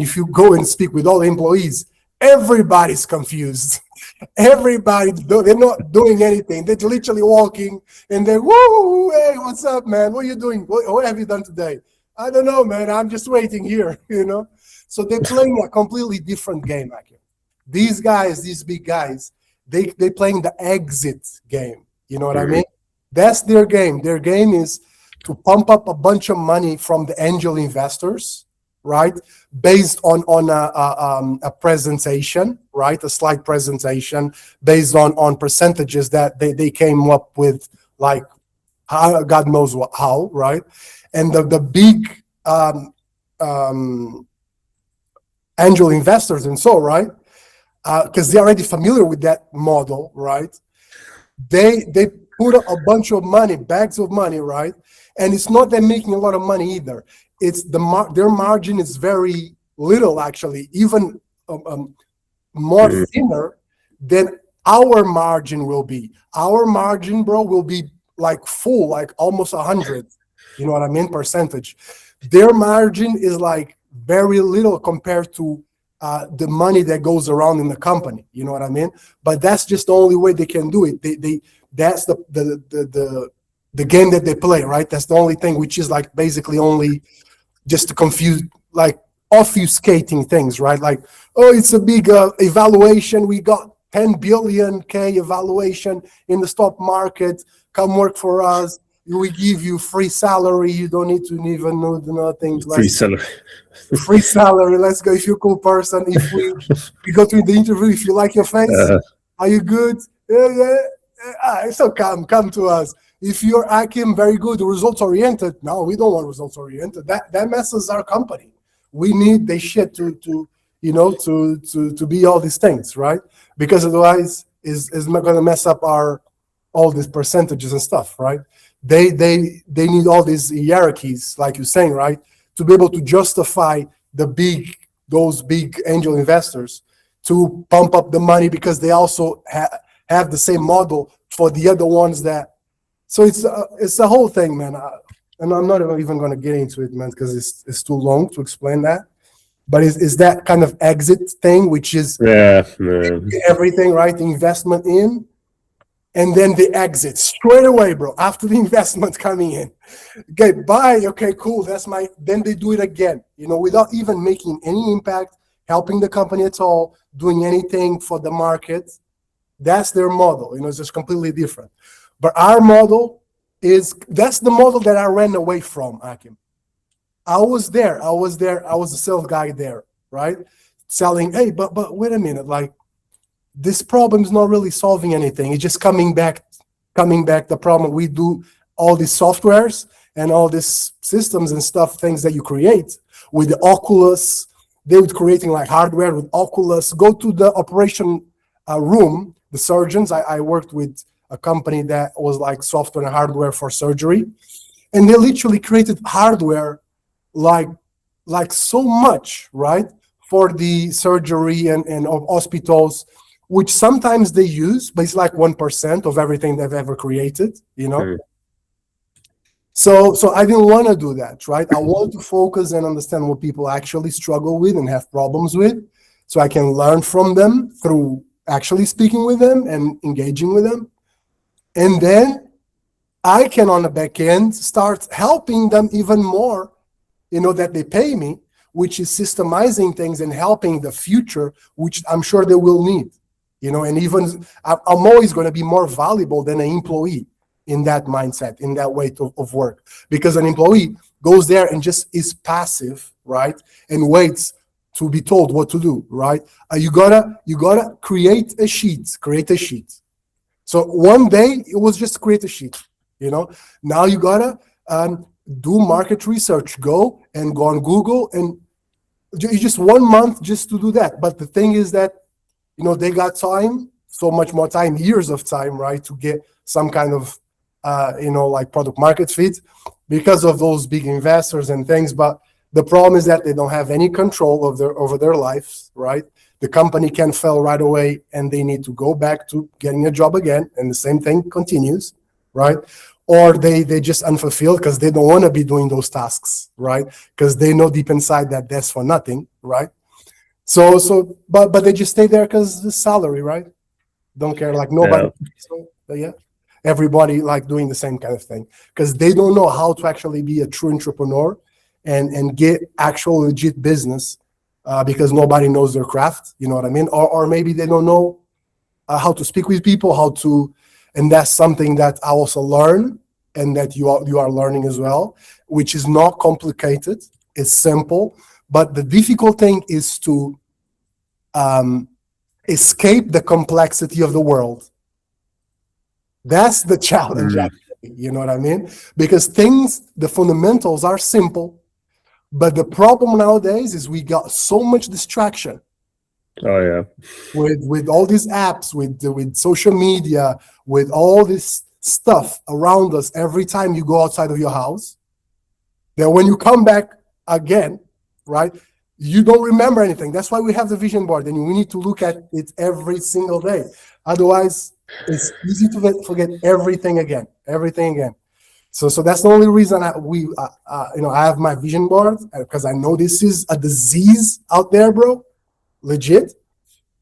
if you go and speak with all the employees, everybody's confused. Everybody, they're not doing anything. They're literally walking and they're, woo, hey, what's up, man? What are you doing? What have you done today? I don't know, man. I'm just waiting here, So they're playing a completely different game, actually. These guys, these big guys, they playing the exit game. You know what I mean? That's their game. Their game is to pump up a bunch of money from the angel investors, right? Based on a presentation, right? A slide presentation based on percentages that they came up with, like how, God knows how, right? And the big angel investors and so, right? Because they're already familiar with that model, right? They put a bunch of money, bags of money, right? And it's not them making a lot of money either. It's their margin is very little, actually, even more thinner than our margin will be. Our margin, bro, will be like full, like almost 100. You know what I mean? Percentage. Their margin is like very little compared to the money that goes around in the company. You know what I mean? But that's just the only way they can do it. That's the game that they play, right? That's the only thing, which is like basically only just to confuse, like obfuscating things, right? Like, oh, it's a big evaluation. We got 10 billion K evaluation in the stock market. Come work for us. We give you free salary. You don't need to even know things like free salary. Free salary. Let's go. If you're a cool person, if we go to the interview, if you like your face, are you good? Yeah. So come to us. If you're Achim, very good, results oriented. No, we don't want results oriented. That messes our company. We need the shit to be all these things, right? Because otherwise, is not going to mess up all these percentages and stuff, right? They need all these hierarchies, like you're saying, right, to be able to justify those big angel investors to pump up the money, because they also have the same model for the other ones that. So it's the whole thing, man. And I'm not even going to get into it, man, because it's too long to explain that. But it's that kind of exit thing, which is everything, right? The investment in, and then the exit straight away, bro. After the investment coming in, okay, bye. Okay, cool. Then they do it again, without even making any impact, helping the company at all, doing anything for the market. That's their model. It's just completely different. But our model that's the model that I ran away from, Achim. I was there. I was the sales guy there, right? Selling, hey, but wait a minute, like, this problem is not really solving anything. It's just coming back the problem. We do all these softwares and all these systems and stuff, things that you create with the Oculus. They were creating like hardware with Oculus. Go to the operation room, the surgeons. I worked with a company that was like software and hardware for surgery. And they literally created hardware like so much, right, for the surgery and hospitals, which sometimes they use, but it's like 1% of everything they've ever created, So I didn't want to do that, right? I wanted to focus and understand what people actually struggle with and have problems with, so I can learn from them through actually speaking with them and engaging with them. And then I can, on the back end, start helping them even more, that they pay me, which is systemizing things and helping the future, which I'm sure they will need, and even I'm always going to be more valuable than an employee in that mindset, in that way of work, because an employee goes there and just is passive, right? And waits to be told what to do, right? You gotta create a sheet. So one day it was just create a sheet, Now you gotta do market research. Go on Google, and you just 1 month just to do that. But the thing is that, they got time, so much more time, years of time, right, to get some kind of, like product market fit because of those big investors and things. But the problem is that they don't have any control over their lives, right? The company can fail right away, and they need to go back to getting a job again, and the same thing continues, right? Or they just unfulfilled because they don't want to be doing those tasks, right? Because they know deep inside that that's for nothing, right? But they just stay there because the salary, right? Don't care, like nobody. Yeah. So, but yeah, everybody like doing the same kind of thing because they don't know how to actually be a true entrepreneur and get actual legit business because nobody knows their craft. You know what I mean? Or maybe they don't know how to speak with people, how to, and that's something that I also learn and that you are learning as well, which is not complicated. It's simple, but the difficult thing is to escape the complexity of the world. That's the challenge, actually. You know what I mean? Because the fundamentals are simple, but the problem nowadays is we got so much distraction Oh yeah. with all these apps, with social media, with all this stuff around us every time you go outside of your house, that when you come back again, right, you don't remember anything. That's why we have the vision board, and we need to look at it every single day. Otherwise, it's easy to forget everything again. So that's the only reason I have my vision board, because I know this is a disease out there, bro, legit.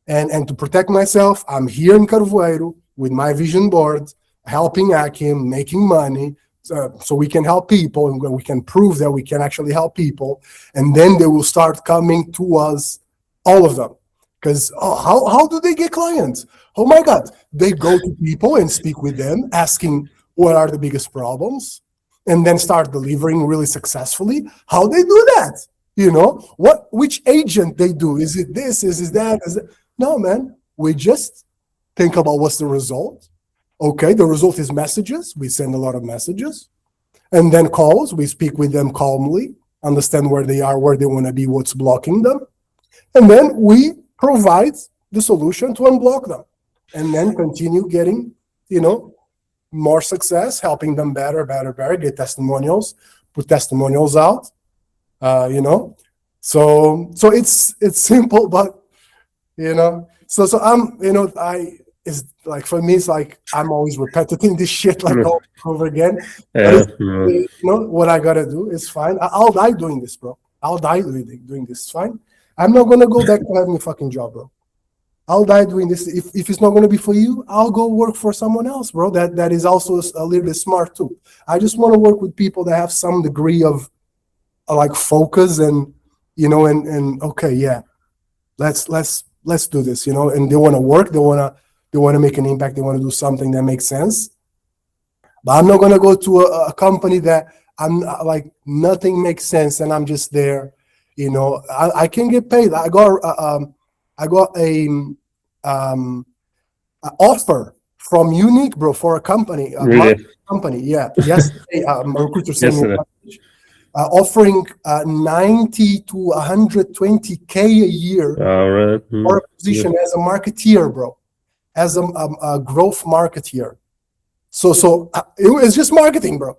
And to protect myself, I'm here in Carvoeiro with my vision board, helping Achim, making money, so we can help people and we can prove that we can actually help people. And then they will start coming to us, all of them. Because how do they get clients? Oh my God, they go to people and speak with them, asking what are the biggest problems, and then start delivering really successfully. How they do that? Which agent they do? Is it this? Is it that? No, man. We just think about what's the result. Okay, the result is messages. We send a lot of messages. And then calls. We speak with them calmly, understand where they are, where they want to be, what's blocking them. And then we provide the solution to unblock them. And then continue getting, more success, helping them better, get testimonials, put testimonials out, So it's simple, but, so I'm, it's like, for me, it's like I'm always repeating this shit like over and over again. Yeah. But what I gotta do is fine. I'll die doing this, bro. I'll die doing this. It's fine. I'm not gonna go back to having a fucking job, bro. I'll die doing this. If it's not gonna be for you, I'll go work for someone else, bro. That is also a little bit smart too. I just want to work with people that have some degree of like focus and and okay, yeah, let's do this, and they want to work, they want to make an impact, they want to do something that makes sense. But I'm not going to go to a company that I'm like nothing makes sense and I'm just there. I can get paid. I got a offer from Unique, bro, for a company, Really? company. Yeah, yesterday, a recruiter sent me Yesterday. offering 90 to 120K a year All right. for a position as a marketeer, bro, as a growth marketeer. So it's just marketing, bro.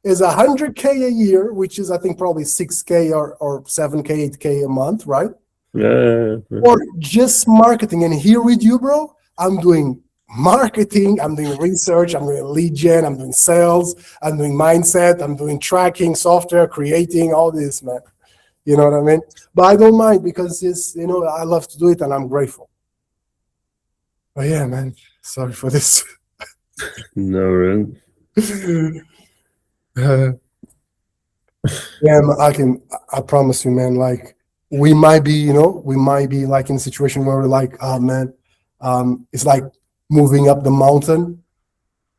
It's 100K a year, which is I think probably 6K or 7K, 8K a month, right? Yeah. Or just marketing. And here with you, bro, I'm doing marketing, I'm doing research, I'm doing lead gen, I'm doing sales, I'm doing mindset, I'm doing tracking, software, creating, all this, man. You know what I mean? But I don't mind because it's, I love to do it and I'm grateful. But yeah, man, sorry for this. No, really. Yeah, I promise you, man, like we might be like in a situation where we're like, oh man, it's like moving up the mountain,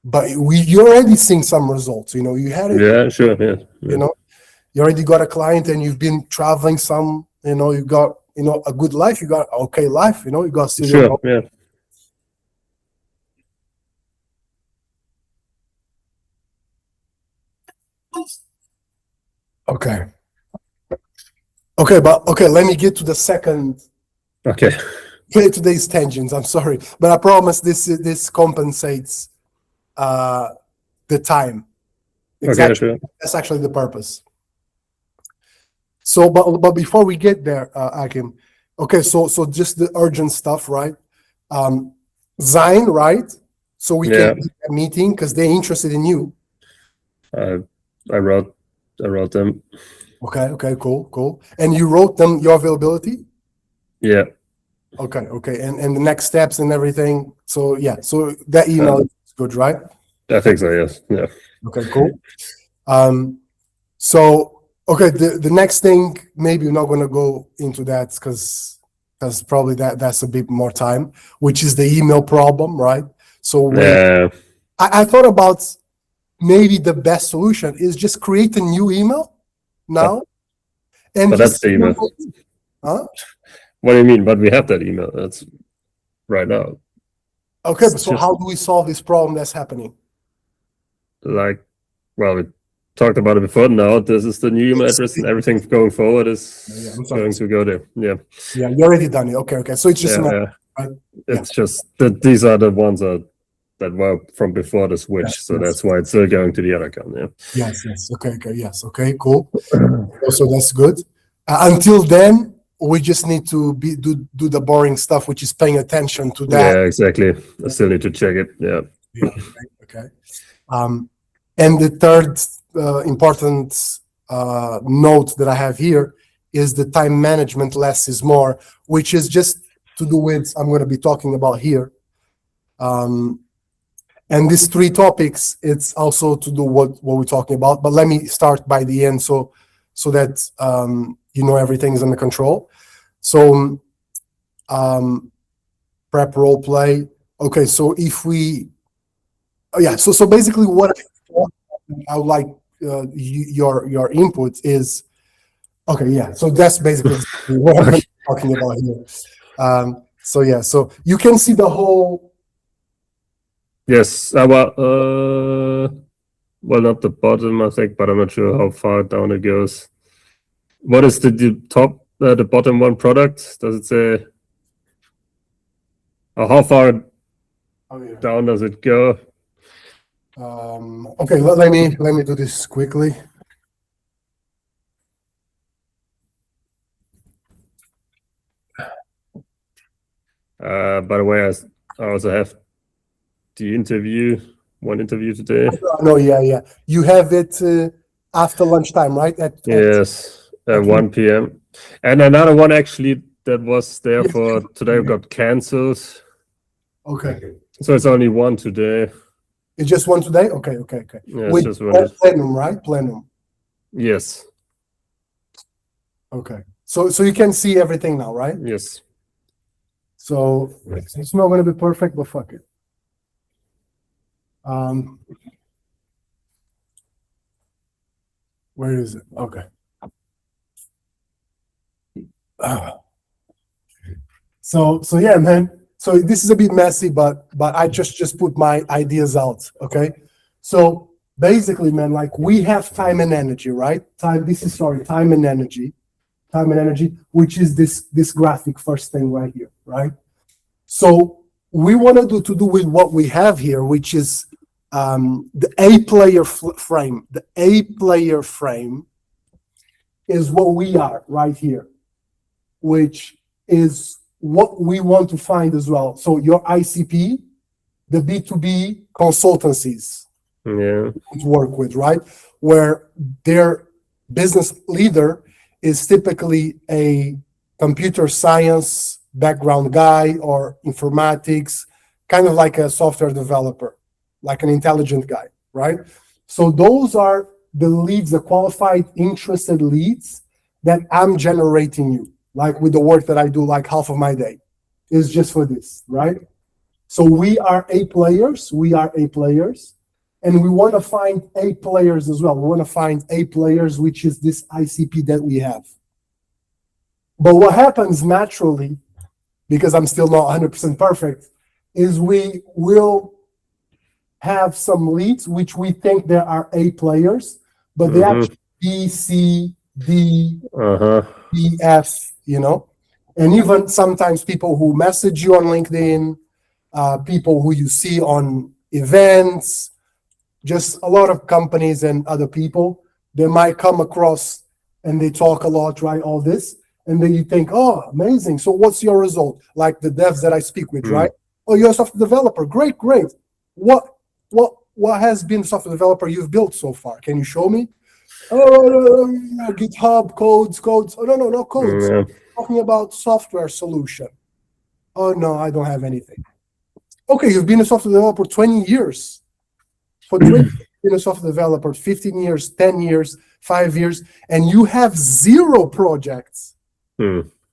but you're already seeing some results. You had it. Yeah, sure. Yeah. You already got a client, and you've been traveling some. You got a good life. You got okay life. You got still your Sure. Yeah. Okay. But let me get to the second. Okay. Today's tangents. I'm sorry, but I promise this compensates the time. Okay, sure. That's actually the purpose. So, but before we get there, Achim, okay, so just the urgent stuff, right? Zine, right? so we Yeah. can do a meeting because they're interested in you. I wrote them. Okay, cool. And you wrote them your availability? Yeah. Okay. And the next steps and everything. So yeah, so that email is good, right? I think so, yes. Yeah. Okay, cool. So okay, the next thing, maybe we're not gonna go into that because probably that's a bit more time, which is the email problem, right? So I thought about maybe the best solution is just create a new email now and But that's just the email. Huh? What do you mean? But we have that email. That's right now. Okay, but so how do we solve this problem that's happening? Like, well, we talked about it before. Now this is the new email address, and everything going forward is going to go there. Yeah. Yeah, you already done it. Okay. So it's just right? It's just that these are the ones that were from before the switch, so that's why it's still going to the other account. Yeah. Yes. Okay. Yes. Okay. Cool. So that's good. Until then, we just need to do the boring stuff, which is paying attention to that. Yeah, exactly. I still need to check it. Yeah. Okay. And the third important note that I have here is the time management. Less is more, which is just to do with I'm going to be talking about here. And these three topics, it's also to do what we're talking about. But let me start by the end, so that everything is under control. So prep role play. Okay, so if we, so basically, what I would like your input is. Okay, yeah. So that's basically what I'm talking about here. So you can see the whole. Yes, well, not the bottom, I think, but I'm not sure how far down it goes. What is the top, the bottom one product? Does it say? How far down does it go? Okay, let me do this quickly. By the way, I also have the one interview today. No, yeah. You have it after lunchtime, right? Yes, at 1 p.m. And another one actually that was there for today got cancelled. Okay. So it's only one today. It's just one today? Okay. Yeah, it's just one. Plenum, right? Plenum. Yes. Okay. So you can see everything now, right? Yes. So it's not going to be perfect, but fuck it. Where is it? Okay. So yeah, man. So this is a bit messy, but I just put my ideas out. Okay. So basically, man, like we have time and energy, right? Time and energy. Time and energy, which is this graphic first thing right here, right? So we want to do with what we have here, which is the A-player frame. The A-player frame is what we are right here, which is what we want to find as well. So your ICP, the B2B consultancies to work with, right? Where their business leader is typically a computer science background guy or informatics, kind of like a software developer, like an intelligent guy, right? So those are the leads, the qualified, interested leads that I'm generating you, like with the work that I do, like half of my day is just for this, right? So we are A players, and we want to find A players as well. We want to find A players, which is this ICP that we have. But what happens naturally, because I'm still not 100% perfect, is we will have some leads which we think there are A players, but they actually B, C, D, E, F, and even sometimes people who message you on LinkedIn, people who you see on events, just a lot of companies and other people, they might come across and they talk a lot, right? All this. And then you think, oh, amazing. So what's your result? Like the devs that I speak with, right? Oh, you're a software developer. Great. what has been software developer you've built so far? Can you show me? Oh, GitHub codes. Oh, no, not codes. Yeah. Talking about software solution. Oh no, I don't have anything. Okay, you've been a software developer 20 years. For 20 years, you've been a software developer, 15 years, 10 years, 5 years, and you have 0 projects.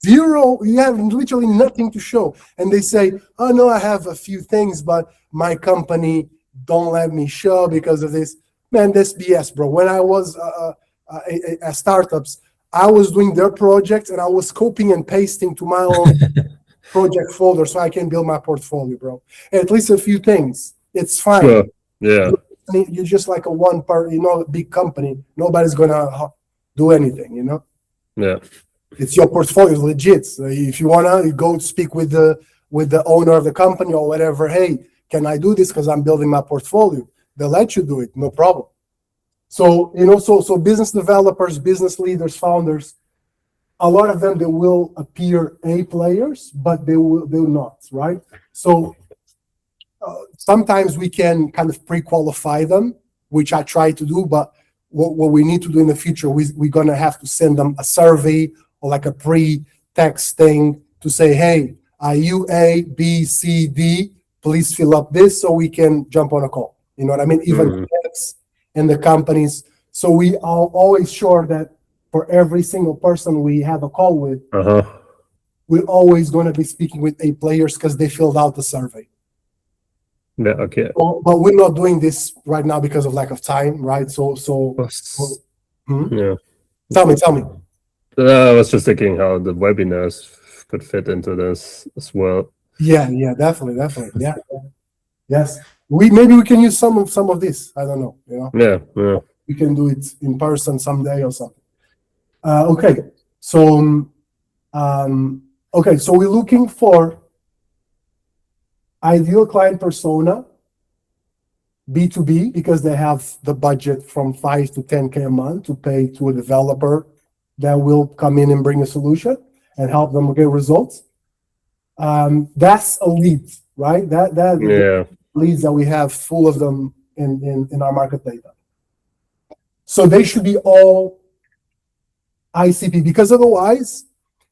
Zero, you have literally nothing to show. And they say, oh no, I have a few things, but my company don't let me show because of this. Man, that's BS, bro. When I was at startups, I was doing their projects and I was copying and pasting to my own project folder so I can build my portfolio, bro. At least a few things. It's fine. Sure. Yeah. You're just like a one part, big company. Nobody's gonna do anything, Yeah. It's your portfolio, legit. So if you wanna, you go speak with the owner of the company or whatever. Hey, can I do this because I'm building my portfolio? They'll let you do it, no problem. So so business developers, business leaders, founders, a lot of them, they will appear A players, but they will not, right? So sometimes we can kind of pre-qualify them, which I try to do, but what we need to do in the future, we're gonna have to send them a survey or like a pre-text thing to say, hey, are you A, B, C, D? Please fill up this so we can jump on a call. You know what I mean? Even and the companies. So we are always sure that for every single person we have a call with, we're always going to be speaking with A players because they filled out the survey. Yeah, okay. But we're not doing this right now because of lack of time, right? Yeah. Tell me. I was just thinking how the webinars could fit into this as well. Yeah, definitely. Yeah. Yes. Maybe we can use some of this. I don't know, Yeah. We can do it in person someday or something. Okay. So so we're looking for ideal client persona, B2B, because they have the budget from 5 to 10K a month to pay to a developer that will come in and bring a solution and help them get results. That's a lead, right? That leads that we have full of them in our market data. So they should be all ICP, because otherwise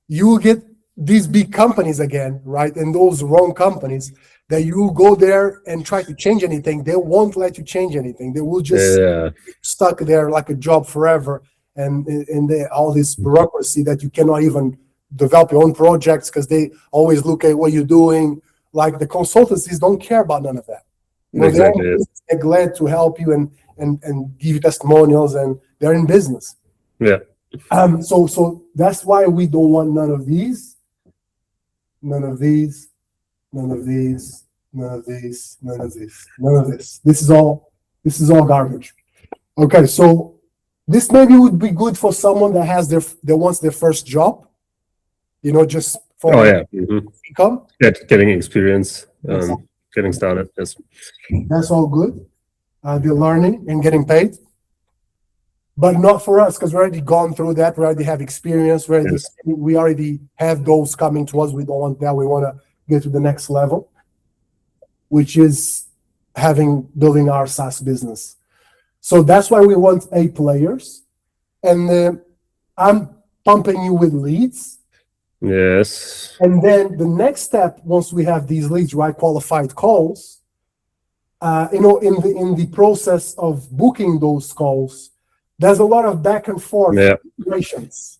you will get these big companies again, right? And those wrong companies that you go there and try to change anything, they won't let you change anything. They will just stuck there like a job forever, and all this bureaucracy that you cannot even develop your own projects because they always look at what you're doing. Like the consultancies don't care about none of that. Exactly. They're glad to help you and give you testimonials, and they're in business. Yeah. So that's why we don't want none of these, none of these, none of these, none of these, none of this, none of this. This is all garbage. Okay, so this maybe would be good for someone that wants their first job, just for income. Getting experience, getting started. Yes. That's all good. They're learning and getting paid. But not for us, because we already gone through that. We already have experience. We already have those coming to us. We don't want that. We want to get to the next level, which is building our SaaS business. So that's why we want A players. And I'm pumping you with leads. Yes. And then the next step, once we have these leads, right, qualified calls, in the process of booking those calls, there's a lot of back and forth relations.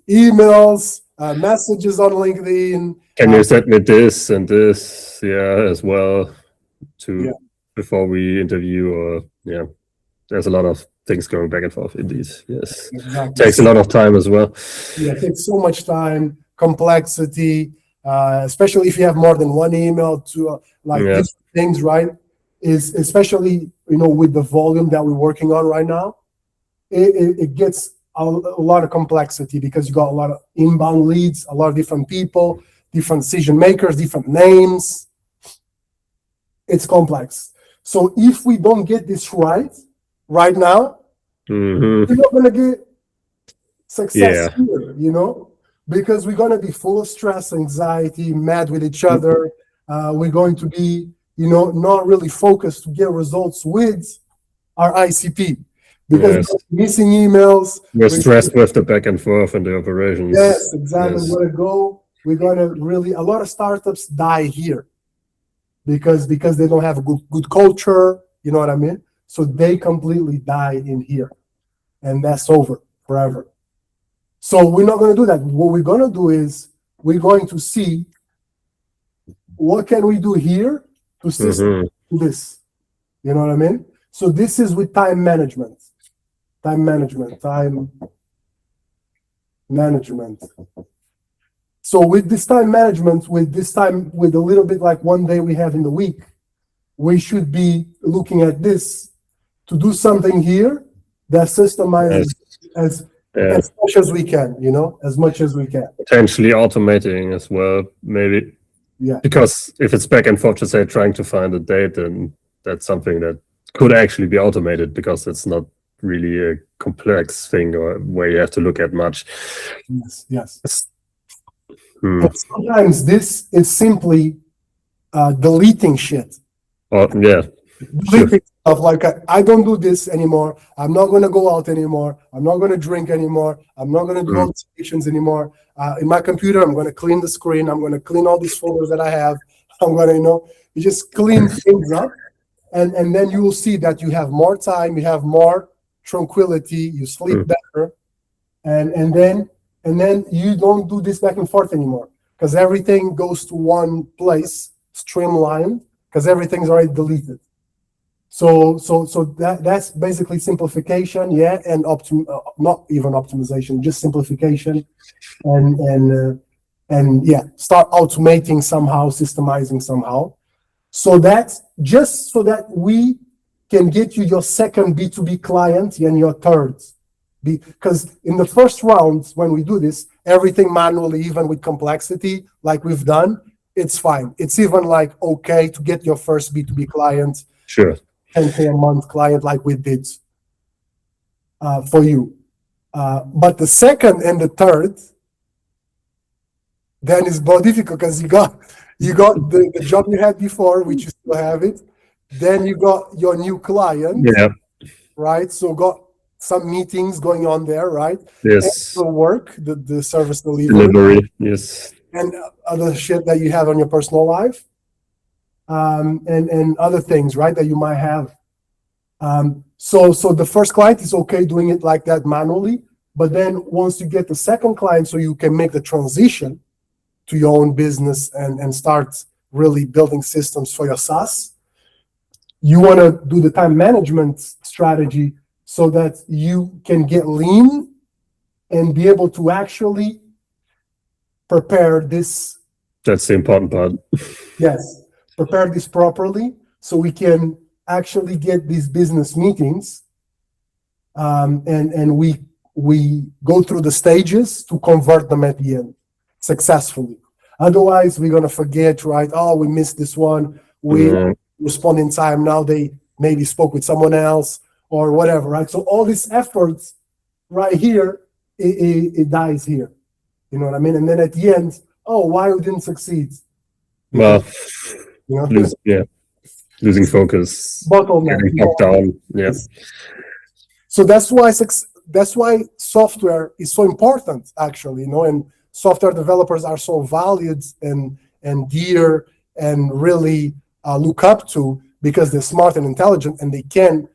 Emails, messages on LinkedIn. Can you send me this and this, as well, before we interview? Or there's a lot of things going back and forth. Indeed, yes. Exactly. Takes a lot of time as well. Yeah, it takes so much time, complexity, especially if you have more than one email to these things, right? Is especially with the volume that we're working on right now, it gets a lot of complexity because you got a lot of inbound leads, a lot of different people, different decision makers, different names. It's complex. So if we don't get this right now, we're not gonna get success here, because we're gonna be full of stress, anxiety, mad with each other. We're going to be not really focused to get results with our ICP, because we're missing emails. We're stressed with the back and forth and the operations. Yes, exactly. We're gonna really, a lot of startups die here because they don't have a good culture, you know what I mean? So they completely die in here, and that's over forever. So we're not going to do that. What we're going to do is we're going to see what can we do here to system this. You know what I mean? So this is with time management. So with this time management, with a little bit like one day we have in the week, we should be looking at this to do something here that systemizes as much as we can, as much as we can. Potentially automating as well, maybe. Yeah. Because if it's back and forth to say trying to find a date, then that's something that could actually be automated, because it's not really a complex thing or where you have to look at much. Yes. But sometimes this is simply deleting shit. Deleting stuff, like I don't do this anymore. I'm not going to go out anymore. I'm not going to drink anymore. I'm not going to go to stations anymore. In my computer, I'm going to clean the screen. I'm going to clean all these folders that I have. I'm going to, you just clean things up, and then you will see that you have more time, you have more tranquility, you sleep better, and then you don't do this back and forth anymore, because everything goes to one place, streamlined, because everything's already deleted. So that's basically simplification, and not even optimization, just simplification, and start automating somehow, systemizing somehow, so that's just so that we can get you your second B2B client and your third. Because in the first round, when we do this, everything manually, even with complexity, like we've done, it's fine. It's even like okay to get your first B2B client. Sure. 10K a month client like we did for you. But the second and the third, then it's more difficult, because you got the job you had before, which you still have it. Then you got your new client, right? So got some meetings going on there, right? Yes. And the work, the service delivery, yes. And other shit that you have on your personal life, and other things, right, that you might have. So the first client is okay doing it like that manually, but then once you get the second client, so you can make the transition to your own business and start really building systems for your SaaS, you want to do the time management strategy so that you can get lean and be able to actually prepare this. That's the important part. Yes, prepare this properly so we can actually get these business meetings, and we go through the stages to convert them at the end successfully. Otherwise, we're gonna forget, right? Oh, we missed this one. We respond in time. Now they maybe spoke with someone else or whatever, right? So all these efforts right here, it dies here. You know what I mean? And then at the end, oh, why we didn't succeed? Well, losing focus, bottleneck, getting knocked down. Yes. So that's why software is so important, actually, and software developers are so valued and dear and really look up to, because they're smart and intelligent, and they can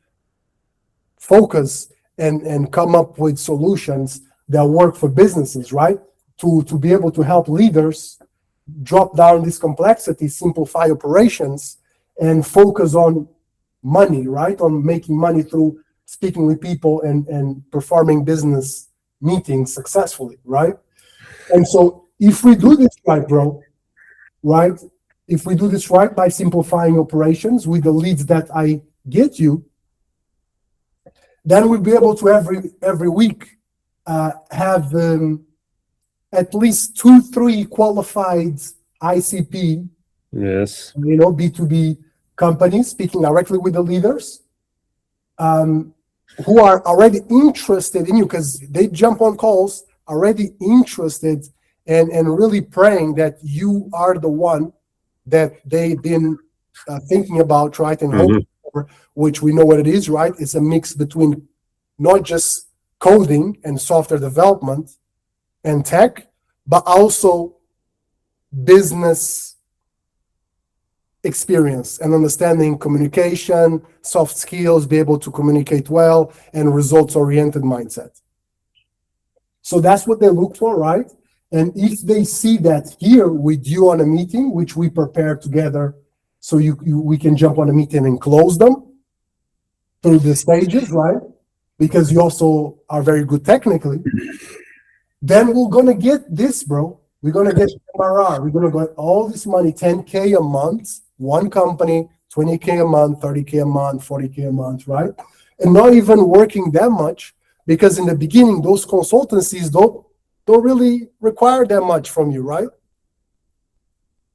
focus and come up with solutions that work for businesses, right? To be able to help leaders drop down this complexity, simplify operations, and focus on money, right? On making money through speaking with people and performing business meetings successfully, right? And so if we do this right, bro, right? If we do this right by simplifying operations with the leads that I get you, then we'll be able to every week have at least 2-3 qualified ICP, yes, B2B companies speaking directly with the leaders, who are already interested in you, because they jump on calls already interested and really praying that you are the one that they've been thinking about, right, and Mhm. hoping for, which we know what it is, right? It's a mix between not just coding and software development and tech, but also business experience and understanding communication, soft skills, be able to communicate well, and results-oriented mindset. So that's what they look for, right? And if they see that here with you on a meeting, which we prepare together, so we can jump on a meeting and close them through the stages, right? Because you also are very good technically. Then we're gonna get this, bro. We're gonna get MRR. We're gonna get all this money, 10K a month, one company, 20K a month, 30K a month, 40K a month, right? And not even working that much, because in the beginning, those consultancies don't really require that much from you, right?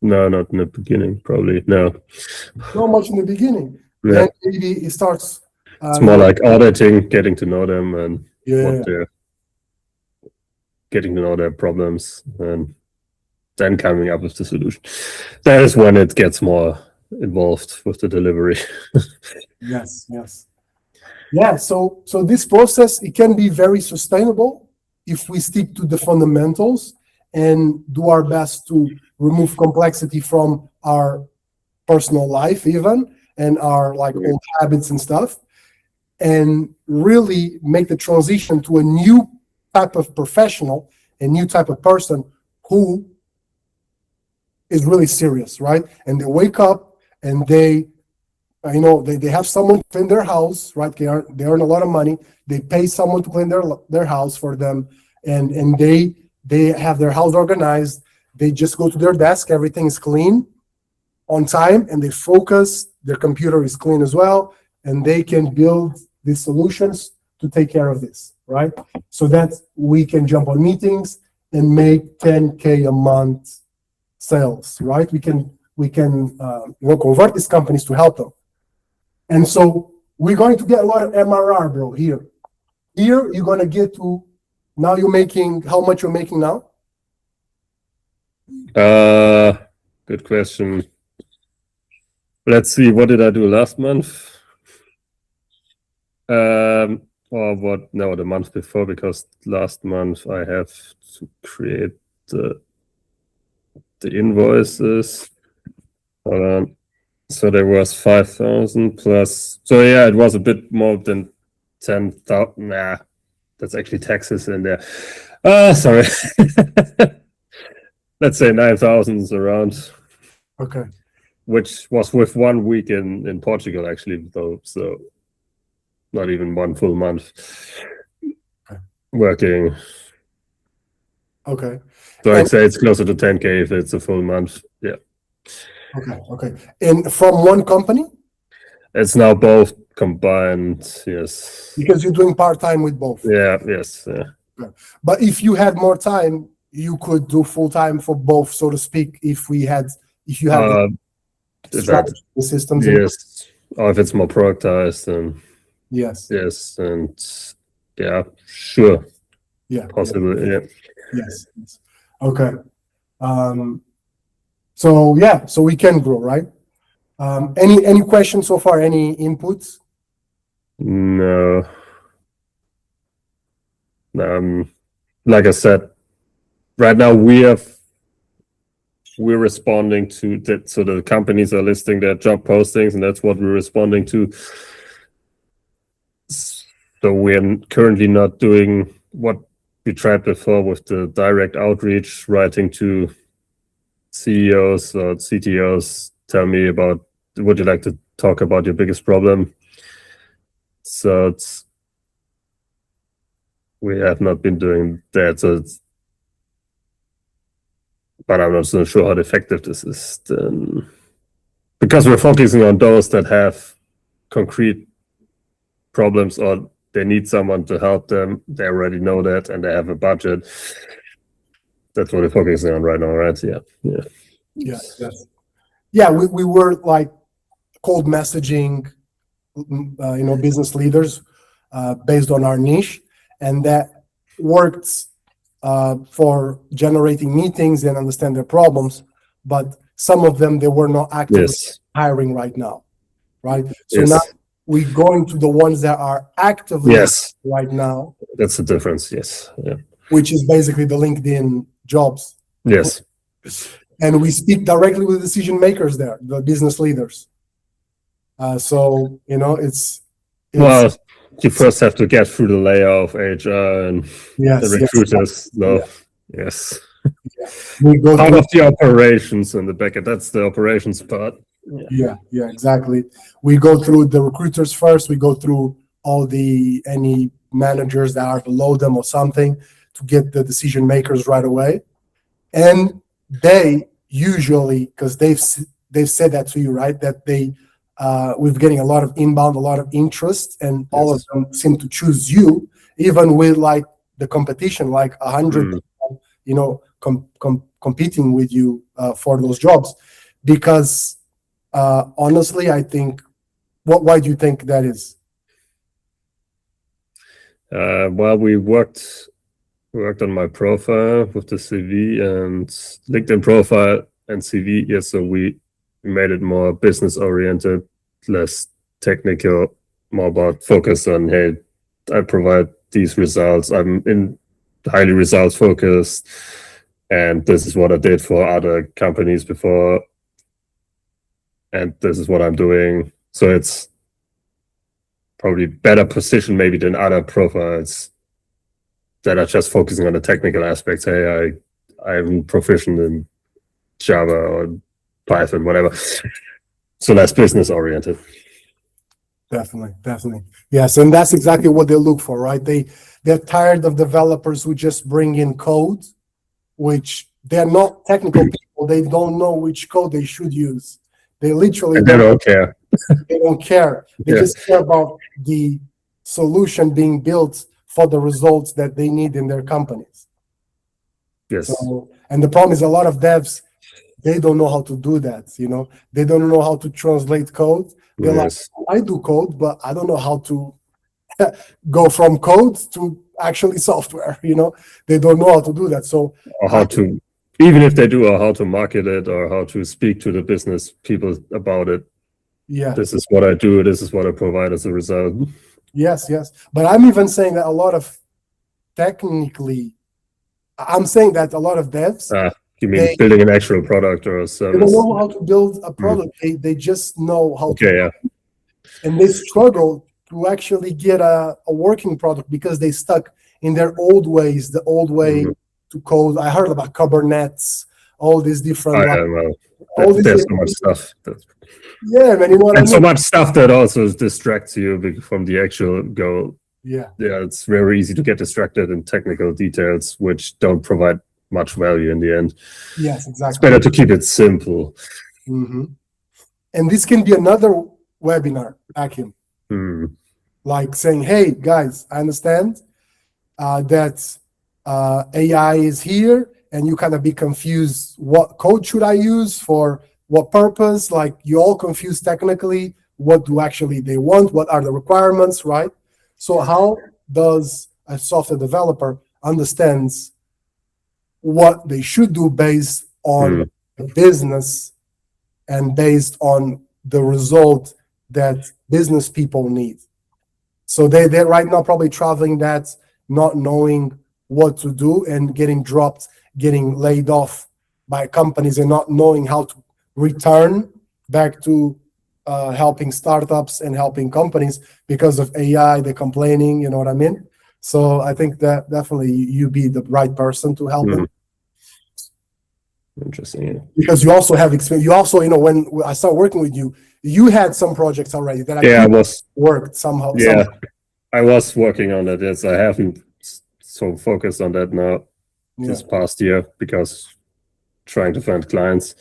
No, not in the beginning, probably. No. Not much in the beginning. Yeah. Then maybe it starts. It's more like auditing, getting to know them, and what they're getting to know their problems, and then coming up with the solution. That is when it gets more involved with the delivery. Yes. Yeah, so this process, it can be very sustainable if we stick to the fundamentals and do our best to remove complexity from our personal life even, and our like old habits and stuff, and really make the transition to a new type of professional, a new type of person who is really serious, right? And they wake up and they have someone to clean their house, right? They earn a lot of money. They pay someone to clean their house for them, and they have their house organized. They just go to their desk, everything is clean on time, and they focus. Their computer is clean as well, and they can build these solutions to take care of this, right? So that we can jump on meetings and make 10K a month sales, right? We can convert these companies to help them. And so we're going to get a lot of MRR, bro, here. Here, you're going to get to, now you're making, how much you're making now? Good question. Let's see, what did I do last month? Or what, no, the month before, because last month I have to create the invoices. Hold on. So there was 5,000 plus. So yeah, it was a bit more than 10,000. Nah, that's actually taxes in there. Sorry. Let's say 9,000 around. Okay. Which was with 1 week in Portugal, actually, though. So not even one full month working. Okay. So I'd say it's closer to 10K if it's a full month. Yeah. Okay. And from one company? It's now both combined, yes. Because you're doing part-time with both. Yeah, yes. Yeah. Okay. But if you had more time, you could do full-time for both, so to speak, if you had the strategy, the systems. Yes. Or if it's more productized, then yes. And yeah, sure. Yeah. Possibly, yeah. Yes. Okay. So we can grow, right? Any questions so far? Any inputs? No. Like I said, right now we're responding to that. So the companies are listing their job postings, and that's what we're responding to. So we're currently not doing what we tried before with the direct outreach, writing to CEOs or CTOs, tell me about, would you like to talk about your biggest problem? So we have not been doing that. But I'm not so sure how effective this is then, because we're focusing on those that have concrete problems or they need someone to help them. They already know that and they have a budget. That's what we're focusing on right now, right? Yeah. Yeah, we were like cold messaging, business leaders based on our niche, and that worked for generating meetings and understand their problems. But some of them, they were not actively Yes. hiring right now, right? So Yes. now we're going to the ones that are actively Yes. right now, That's the difference. Yes. Yeah. which is basically the LinkedIn jobs. Yes. And we speak directly with decision makers there, the business leaders. So, it's Well, you first have to get through the layer of HR and yes, the recruiters. No. Yes. we go Out through, of the operations in the back end. That's the operations part. yeah, exactly. We go through the recruiters first. We go through any managers that are below them or something to get the decision makers right away. And they usually, because they've said that to you, right? That we're getting a lot of inbound, a lot of interest, and all of them seem to choose you, even with like the competition, like 100, competing with you for those jobs. Because honestly, I think, why do you think that is? Well, we worked on my profile with the CV and LinkedIn profile and CV. Yes, so we made it more business oriented, less technical, more about focus on, hey, I provide these results. I'm in highly results focused, and this is what I did for other companies before, and this is what I'm doing. So it's probably better position maybe than other profiles that are just focusing on the technical aspects. Hey, I'm proficient in Java or Python, whatever. So that's business oriented. Definitely. Yes, and that's exactly what they look for, right? They're tired of developers who just bring in code, which they're not technical people. They don't know which code they should use. They literally don't care. They don't care. They just care about the solution being built for the results that they need in their companies. Yes. So, and the problem is a lot of devs, they don't know how to do that. They don't know how to translate code. They're like, I do code, but I don't know how to go from code to actually software. They don't know how to do that. So, or how to, even if they do, or how to market it, or how to speak to the business people about it. Yeah, this is what I do. This is what I provide as a result. Yes. But I'm even saying that a lot of I'm saying that a lot of devs, you mean building an actual product or a service? They don't know how to build a product. They just know how to. Yeah. And they struggle to actually get a working product because they stuck in their old ways, the old way to code. I heard about Kubernetes, all these different. There's so much stuff. Yeah, man, and so much stuff that also distracts you from the actual goal. Yeah, it's very easy to get distracted in technical details, which don't provide much value in the end. Yes, exactly. It's better to keep it simple. And this can be another webinar, Achim. Like saying, hey, guys, I understand that AI is here, and you kind of be confused. What code should I use for what purpose? Like, you all confused technically. What do actually they want? What are the requirements, right? So how does a software developer understands what they should do based on the business and based on the result that business people need? So they're right now probably traveling that, not knowing what to do and getting dropped, getting laid off by companies and not knowing how to return back to helping startups and helping companies because of AI. They're complaining, you know what I mean? So I think that definitely you be the right person to help them. Interesting. Yeah. Because you also have experience. You also, when I started working with you, you had some projects already that I was worked somehow. Yeah, I was working on it. Yes, I haven't so focused on that now this past year because trying to find clients.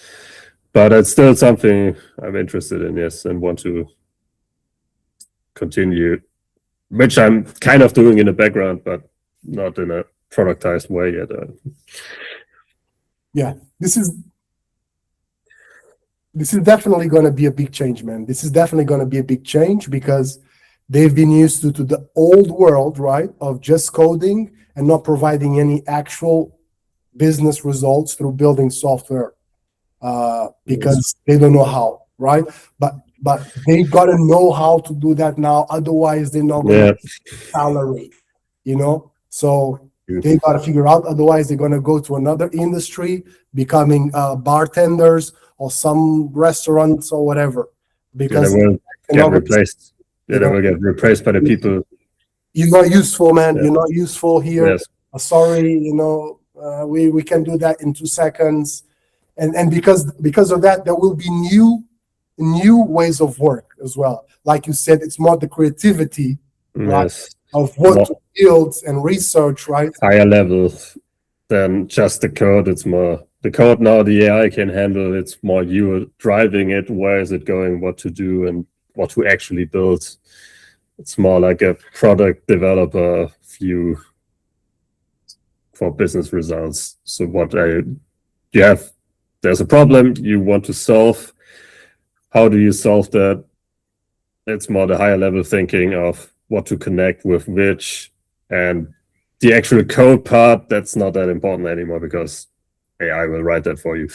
But it's still something I'm interested in, yes, and want to continue, which I'm kind of doing in the background, but not in a productized way yet. Yeah, this is definitely going to be a big change, man. This is definitely going to be a big change because they've been used to the old world, right, of just coding and not providing any actual business results through building software. because they don't know how, right? But they gotta know how to do that now. Otherwise, they're not gonna salary, So they gotta figure out. Otherwise, they're gonna go to another industry, becoming bartenders or some restaurants or whatever. Because they will get replaced. They will get replaced by the people. You're not useful, man. You're not useful here. Yes. Sorry, we can do that in 2 seconds. And because of that, there will be new ways of work as well. Like you said, it's more the creativity, right, Yes, of what to build and research, right? higher level than just the code. It's more the code now the AI can handle. It's more you driving it, where is it going, what to do, and what to actually build. It's more like a product developer view for business results. So there's a problem you want to solve. How do you solve that? It's more the higher level thinking of what to connect with which, and the actual code part, that's not that important anymore because AI will write that for you.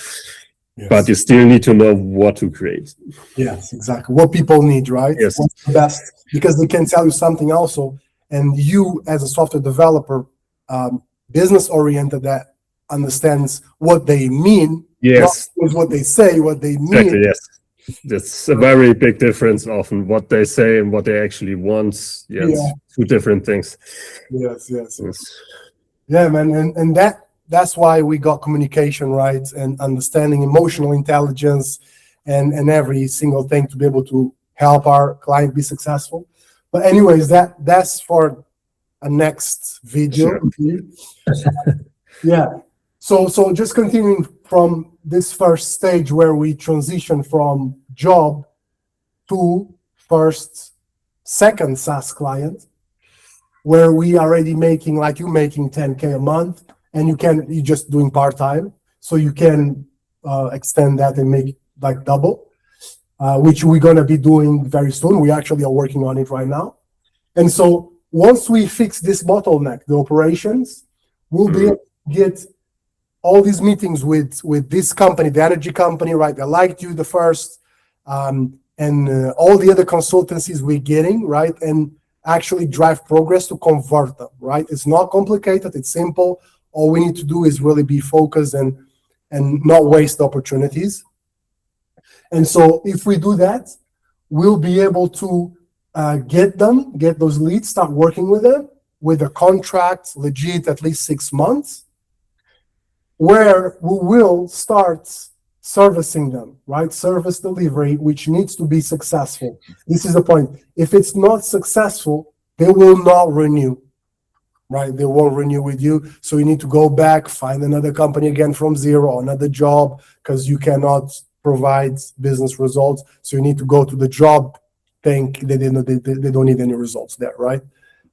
Yes. But you still need to know what to create. Yes, exactly. What people need, right? Yes. What's the best, because they can tell you something also. And you, as a software developer, business oriented, that understands what they mean. Yes. Not what they say, what they mean. Exactly, yes. That's a very big difference often, what they say and what they actually want. Yeah, it's two different things. Yes. Yeah, man. And that's why we got communication, right? And understanding emotional intelligence and every single thing to be able to help our client be successful. But anyways, that's for a next video. Sure. Yeah. So just continuing from this first stage where we transition from job to second SaaS client, where we already making, like you making 10K a month, and you're just doing part-time, so you can extend that and make like double, which we're going to be doing very soon. We actually are working on it right now. And so once we fix this bottleneck, the operations, we'll be able to get all these meetings with this company, the energy company, right? They liked you the first, and all the other consultancies we're getting, right? And actually drive progress to convert them, right? It's not complicated, it's simple. All we need to do is really be focused and not waste opportunities. And so if we do that, we'll be able to get those leads, start working with them with a contract, legit, at least 6 months, where we will start servicing them, right? Service delivery, which needs to be successful. This is the point. If it's not successful, they will not renew, right? They won't renew with you. So you need to go back, find another company again from zero, another job, because you cannot provide business results. So you need to go to the job, think they don't need any results there, right?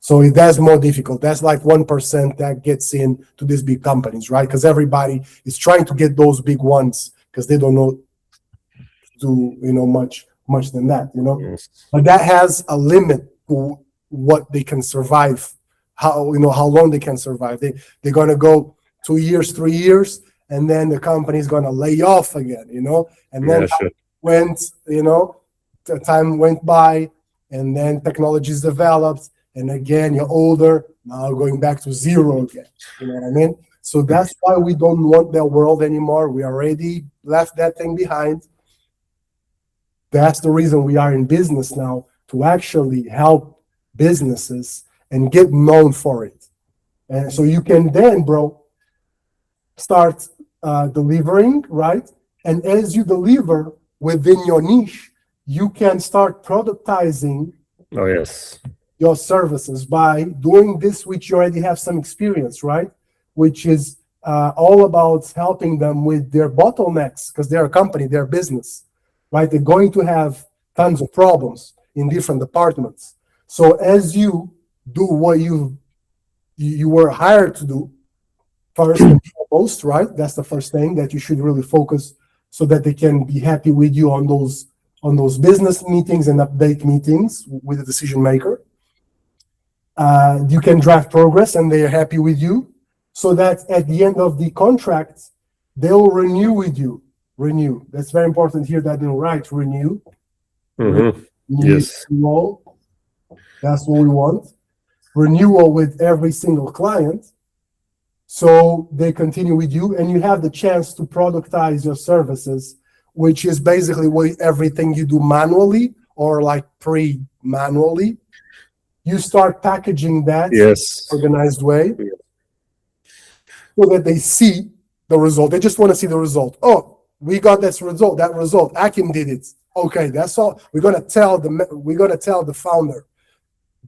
So that's more difficult. That's like 1% that gets in to these big companies, right? Because everybody is trying to get those big ones because they don't know to do, much than that, Yes. But that has a limit to what they can survive, how long they can survive. They're gonna go 2 years, 3 years, and then the company is gonna lay off again, And then the time went by, and then technologies developed. And again, you're older, now going back to zero again. You know what I mean? So that's why we don't want that world anymore. We already left that thing behind. That's the reason we are in business now, to actually help businesses and get known for it. And so you can then, bro, start delivering, right? And as you deliver within your niche, you can start productizing. Oh, yes. Your services by doing this, which you already have some experience, right? Which is all about helping them with their bottlenecks, because they're a company, they're a business, right? They're going to have tons of problems in different departments. So as you do what you were hired to do, first and foremost, right? That's the first thing that you should really focus, so that they can be happy with you on those business meetings and update meetings with the decision maker. You can drive progress and they're happy with you, so that at the end of the contract, they'll renew with you, renew. That's very important here that you write renew. Mm-hmm. Yes. Renewal. That's what we want. Renewal with every single client. So they continue with you, and you have the chance to productize your services, which is basically everything you do manually or like pre-manually. You start packaging that Yes. organized way so that they see the result. They just want to see the result. Oh, we got this result. That result, Achim did it. Okay, that's all. We're gonna tell the founder.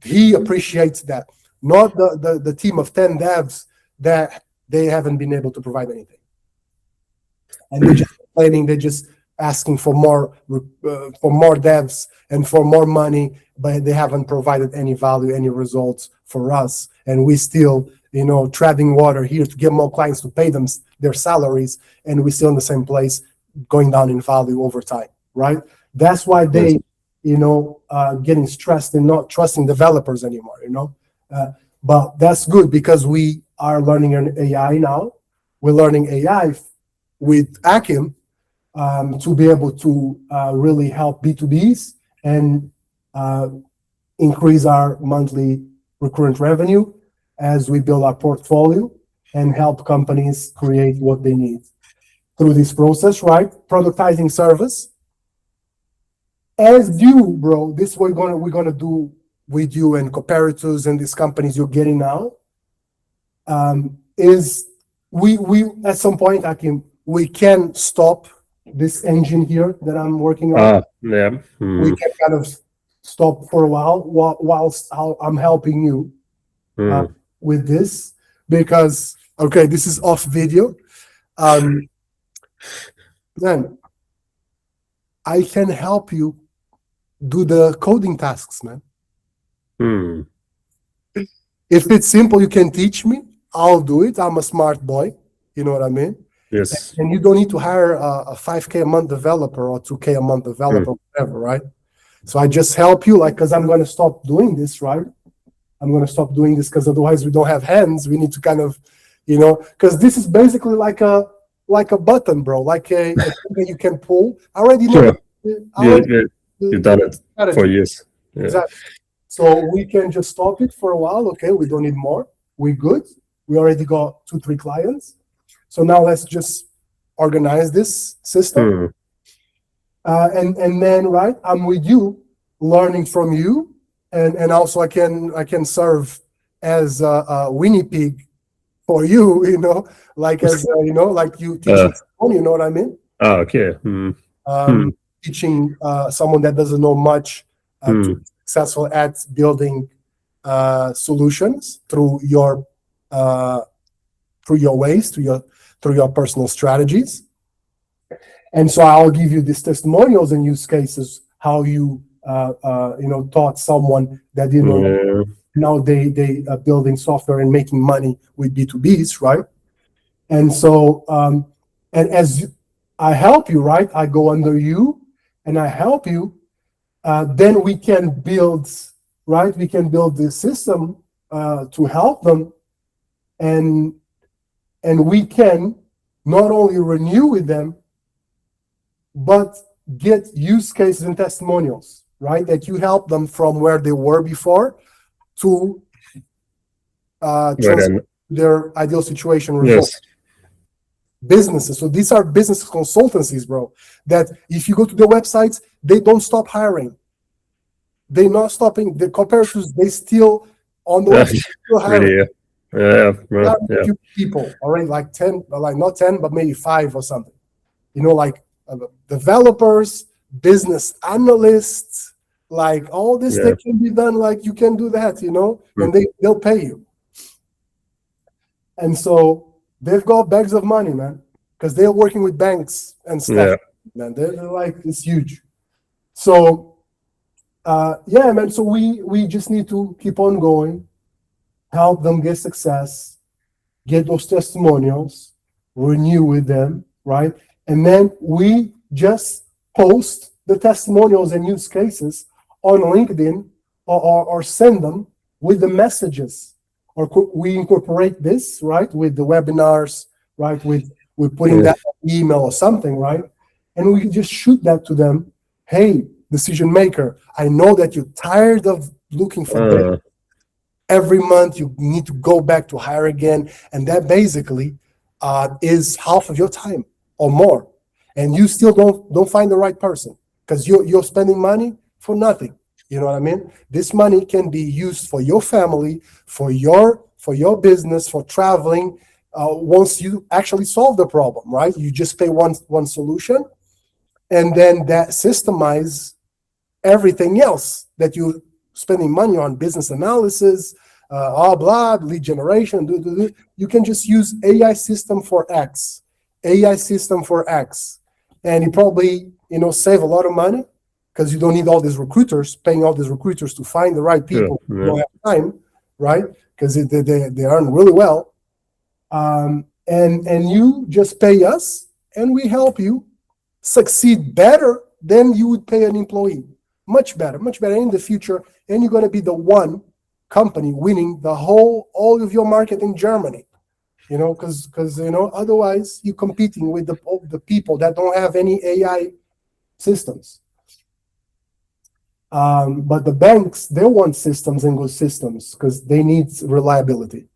He appreciates that, not the team of 10 devs that they haven't been able to provide anything, and they're just complaining. They're just asking for more devs and for more money, but they haven't provided any value, any results for us, and we still, treading water here to get more clients to pay them their salaries, and we're still in the same place, going down in value over time, right? That's why they, getting stressed and not trusting developers anymore, but that's good because we are learning an AI now. We're learning AI with Achim to be able to really help B2Bs and increase our monthly recurrent revenue as we build our portfolio and help companies create what they need through this process, right? Productizing service. As you, bro, this we're gonna do with you and Cooperators and these companies you're getting now. Is we at some point, Achim, we can stop this engine here that I'm working on. Yeah. We can kind of stop for a while whilst I'm helping you with this, because this is off video. Then I can help you do the coding tasks, man. If it's simple, you can teach me. I'll do it. I'm a smart boy. You know what I mean? Yes. And you don't need to hire a 5K a month developer or 2K a month developer, whatever, right? So I just help you, because I'm going to stop doing this, right? I'm going to stop doing this because otherwise we don't have hands. We need to kind of, because this is basically like a button, bro, like a thing that you can pull. I already know. Sure. You've done it for years. Yeah. Exactly. So we can just stop it for a while. Okay, we don't need more. We're good. We already got 2-3 clients. So now let's just organize this system. And then, right, I'm with you, learning from you, and also I can serve as a Winnie Pig for you, like as like you teach me, you know what I mean? Okay. Teaching someone that doesn't know much to be successful at building solutions through your ways, through your personal strategies. And so I'll give you these testimonials and use cases, how you taught someone that now they are building software and making money with B2Bs, right? And so and as I help you, right, I go under you and I help you, then we can build, right? We can build this system to help them, and we can not only renew with them, but get use cases and testimonials, right? That you help them from where they were before to their ideal situation result. Yes. Businesses. So these are business consultancies, bro, that if you go to their websites, they don't stop hiring. They're not stopping. The Cooperators, they still on the website, still hiring. Really? Yeah. Few people, already like 10, like not 10, but maybe 5 or something. Like developers, business analysts, like all this that can be done, like you can do that, and they'll pay you. And so they've got bags of money, man, because they're working with banks and stuff. Man, they're like, it's huge. So man, so we just need to keep on going, help them get success, get those testimonials, renew with them, right? And then we just post the testimonials and use cases on LinkedIn or send them with the messages, or we incorporate this, right, with the webinars, right, with putting that email or something, right? and we can just shoot that to them. Hey, decision maker, I know that you're tired of looking for data. Every month you need to go back to hire again, and that basically is half of your time or more, and you still don't find the right person because you're spending money for nothing. You know what I mean? This money can be used for your family, for your business, for traveling. Once you actually solve the problem, right? You just pay one solution, and then that systemize everything else that you're spending money on, business analysis, blah, lead generation. You can just use AI system for X, AI system for X, and you probably save a lot of money because you don't need all these recruiters, paying all these recruiters to find the right people. Yeah. You don't have time, right? Because they earn really well. And you just pay us, and we help you succeed better than you would pay an employee. Much better in the future. And you're going to be the one company winning all of your market in Germany. Because otherwise you're competing with the people that don't have any AI systems. But the banks, they want systems and good systems because they need reliability.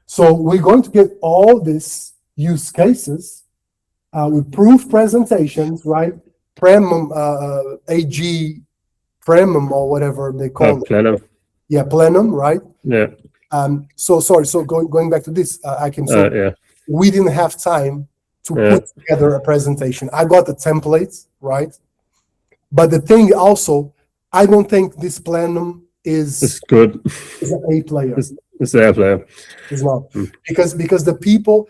So we're going to get all these use cases with proof presentations, right? Premium, AG, Premium, or whatever they call it. Plenum. Yeah, Plenum, right? Yeah. So going back to this, we didn't have time to put together a presentation. I got the templates, right? But the thing also, I don't think this Plenum it's good. Is an A player. It's an A player. It's not because the people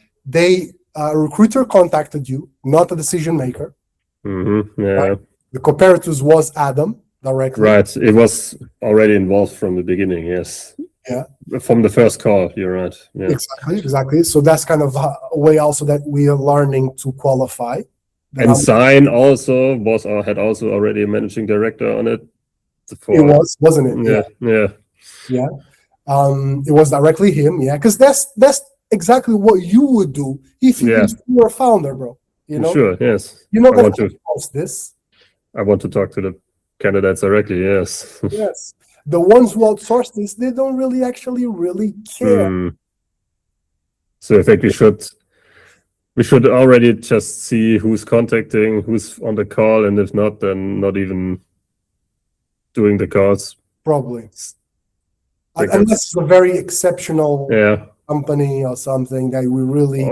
recruiter contacted you, not a decision maker. Mm-hmm. Yeah. Right? The competitors was Adam directly. Right. It was already involved from the beginning. Yes. Yeah. From the first call, you're right. Yeah. Exactly. So that's kind of a way also that we are learning to qualify. And Sign also had also already a managing director on it. It wasn't it? Yeah. It was directly him. Yeah, because that's exactly what you would do if you were a founder, bro. Sure. Yes. You're not going to post this. I want to talk to the candidates directly. Yes. Yes. The ones who outsource this, they don't really care. So I think we should already just see who's contacting, who's on the call, and if not, then not even doing the calls. Probably. Unless it's a very exceptional company or something that we really...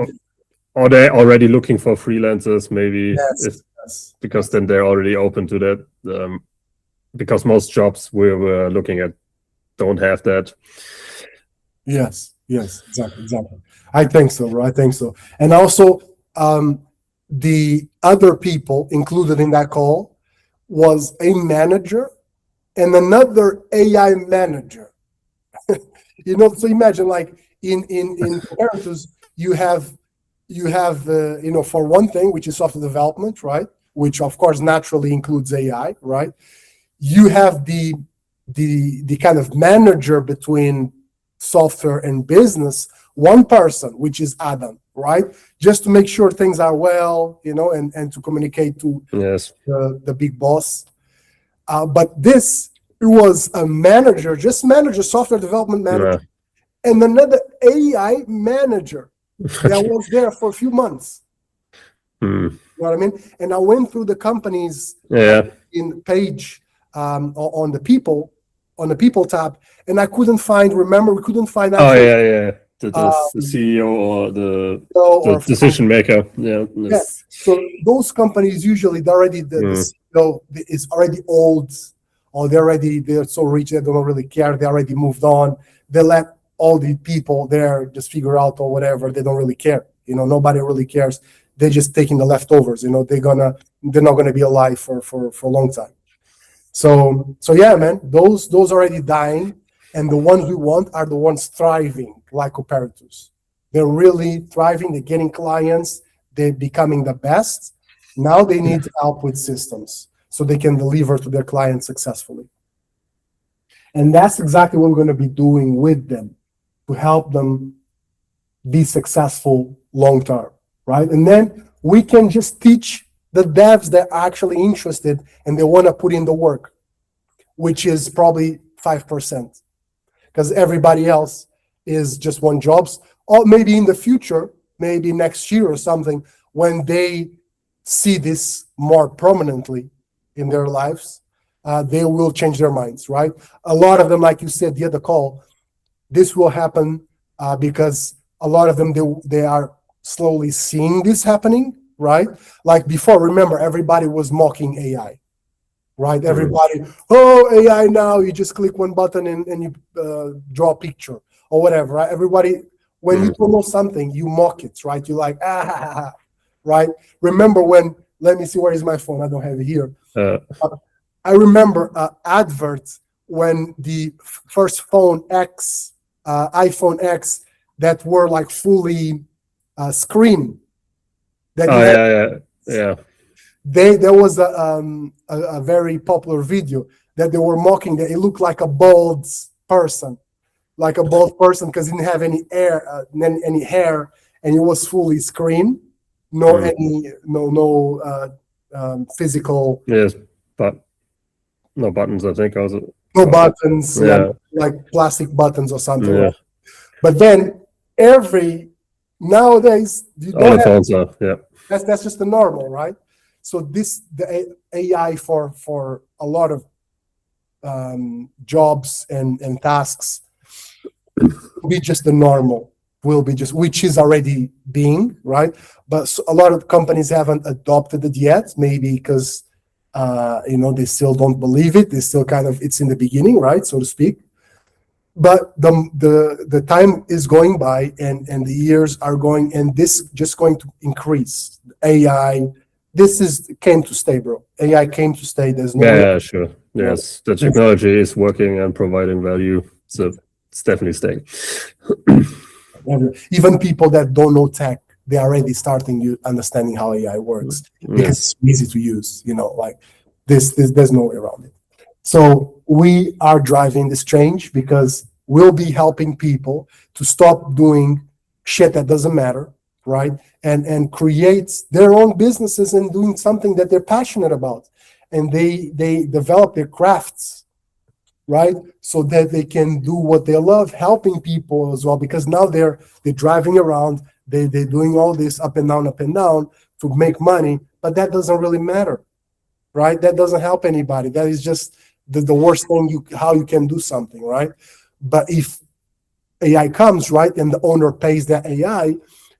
Or they're already looking for freelancers, maybe. Yes. Because then they're already open to that. Because most jobs we're looking at don't have that. Yes, exactly. I think so, bro. And also, the other people included in that call was a manager and another AI manager. So imagine like in comparators, you have for one thing, which is software development, right? Which of course naturally includes AI, right? You have the kind of manager between software and business, one person, which is Adam, right? Just to make sure things are well, and to communicate to the big boss. But it was a manager, software development manager, and another AI manager that was there for a few months. You know what I mean? And I went through the companies in page on the people tab, and I couldn't find. Remember, we couldn't find. The CEO or the decision maker. Yeah. So those companies usually the CEO is already old, or they're so rich they don't really care. They already moved on. They let all the people there just figure out or whatever. They don't really care. Nobody really cares. They're just taking the leftovers. They're not gonna be alive for a long time. So yeah, man, those already dying, and the ones we want are the ones thriving, like operators. They're really thriving. They're getting clients. They're becoming the best. Now they need help with systems so they can deliver to their clients successfully. And that's exactly what we're going to be doing with them to help them be successful long term, right? And then we can just teach the devs that are actually interested and they want to put in the work, which is probably 5%, because everybody else is just one jobs. Or maybe in the future, maybe next year or something, when they see this more prominently in their lives, they will change their minds, right? A lot of them, like you said the other call, this will happen because a lot of them, they are slowly seeing this happening, right? Like before, remember, everybody was mocking AI, right? Everybody, oh, AI now, you just click one button and you draw a picture or whatever, right? Everybody, when you don't know something, you mock it, right? You're like, right? Remember when, let me see, where is my phone? I don't have it here. I remember adverts when the first phone X, iPhone X, that were like fully screen. That there was a very popular video that they were mocking that it looked like a bald person, because it didn't have any hair, and it was fully screen, no physical. Yes, but no buttons, I think, also. No buttons, like plastic buttons or something. Yeah. Right? But then nowadays you all the phones are, that's just the normal, right? So the AI for a lot of jobs and tasks will be just the normal, which is already being, right? But a lot of companies haven't adopted it yet, maybe because they still don't believe it. They still it's in the beginning, right, so to speak. But the time is going by, and the years are going, and this just going to increase. AI, came to stay, bro. AI came to stay. There's no sure. Yes, the technology is working and providing value, so it's definitely staying. Even people that don't know tech, they're already starting understanding how AI works because it's easy to use. Like this, there's no way around it. So we are driving this change because we'll be helping people to stop doing shit that doesn't matter, right? And create their own businesses and doing something that they're passionate about. And they develop their crafts, right? So that they can do what they love, helping people as well. Because now they're driving around, they're doing all this up and down to make money, but that doesn't really matter, right? That doesn't help anybody. That is just the worst thing how you can do something, right? But if AI comes, right, and the owner pays that AI,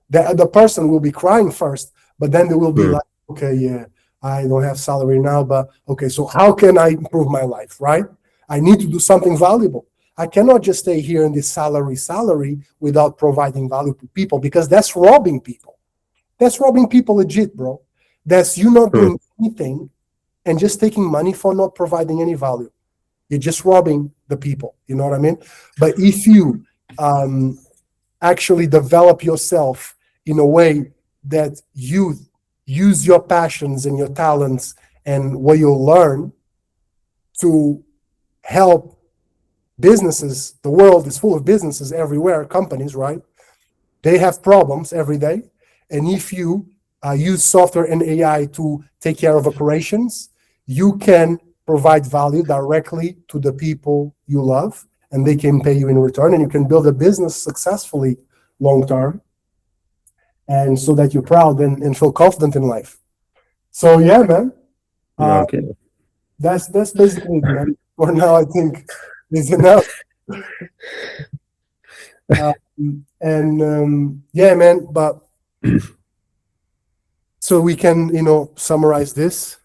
the person will be crying first, but then they will be like, okay, yeah, I don't have salary now, but okay, so how can I improve my life, right? I need to do something valuable. I cannot just stay here in this salary without providing value to people, because that's robbing people. That's robbing people legit, bro. That's you not doing anything and just taking money for not providing any value. You're just robbing the people. You know what I mean? But if you actually develop yourself in a way that you use your passions and your talents and what you'll learn to help businesses, the world is full of businesses everywhere, companies, right? They have problems every day. And if you use software and AI to take care of operations, you can provide value directly to the people you love, and they can pay you in return, and you can build a business successfully long term, and so that you're proud and feel confident in life. So yeah, man. Okay. That's basically it, man. For now, I think is enough. Yeah, man. But so we can, summarize this.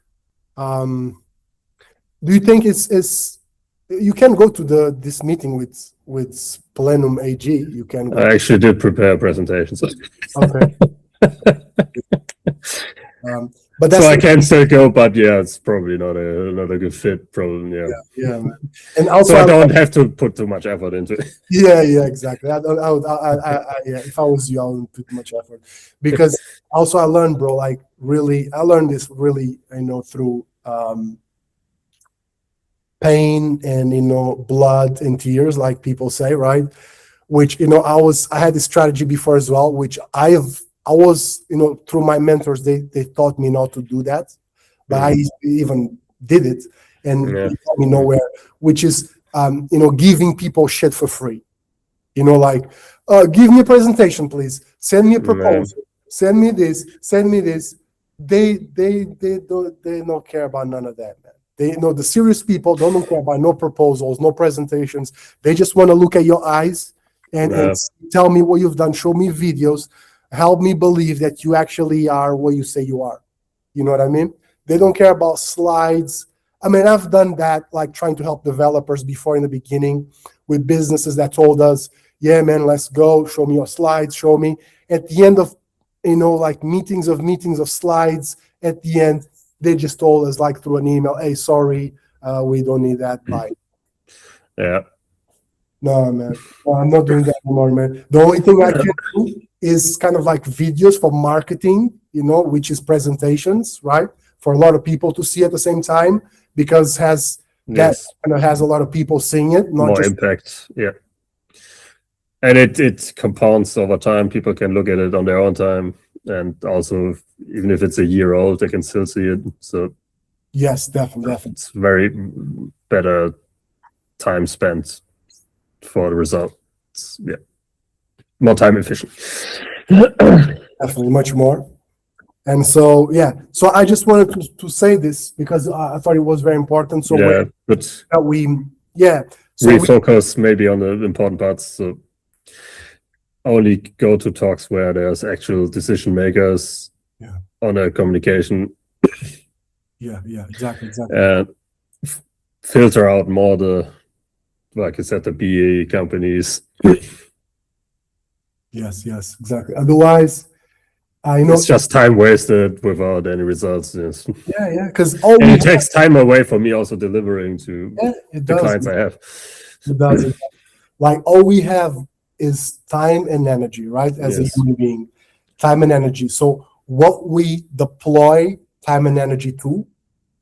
Do you think it's you can go to this meeting with Plenum AG? You can go. I actually did prepare a presentation, so Okay. But that's so I can still go, but yeah, it's probably not a good fit. Probably, yeah, man. And also, so I don't have to put too much effort into it. Yeah, exactly. Yeah, if I was you, I wouldn't put much effort, because also I learned, bro. Like really, I learned this really, through pain and blood and tears, like people say, right? Which I had this strategy before as well, which I I was, through my mentors, they taught me not to do that, but I even did it, and it got me nowhere, which is, giving people shit for free. Like, give me a presentation, please. Send me a proposal. Send me this. Send me this. They don't care about none of that, man. They the serious people don't care about no proposals, no presentations. They just want to look at your eyes and tell me what you've done. Show me videos. Help me believe that you actually are what you say you are. You know what I mean? They don't care about slides. I mean, I've done that, like trying to help developers before in the beginning with businesses that told us, yeah, man, let's go. Show me your slides. Show me. At the end of, like meetings of slides, at the end, they just told us, like through an email, hey, sorry, we don't need that. Bye. Yeah. No, man. No, I'm not doing that anymore, man. The only thing I can do is kind of like videos for marketing, which is presentations, right? For a lot of people to see at the same time, because that kind of has a lot of people seeing it, not more just impact. Yeah. And it compounds over time. People can look at it on their own time. And also, even if it's a year old, they can still see it. So yes, definitely. It's very better time spent for the result. Yeah. More time efficient. Definitely, much more. And so, so I just wanted to say this because I thought it was very important. So we focus maybe on the important parts. So only go to talks where there's actual decision makers on a communication. Yeah, exactly. Filter out more like I said, the BA companies. Yes, exactly. Otherwise, it's just time wasted without any results. Yes. Yeah, because it takes time away from me also delivering to the clients I have. It does. Like all we have is time and energy, right? As a human being, time and energy. So what we deploy time and energy to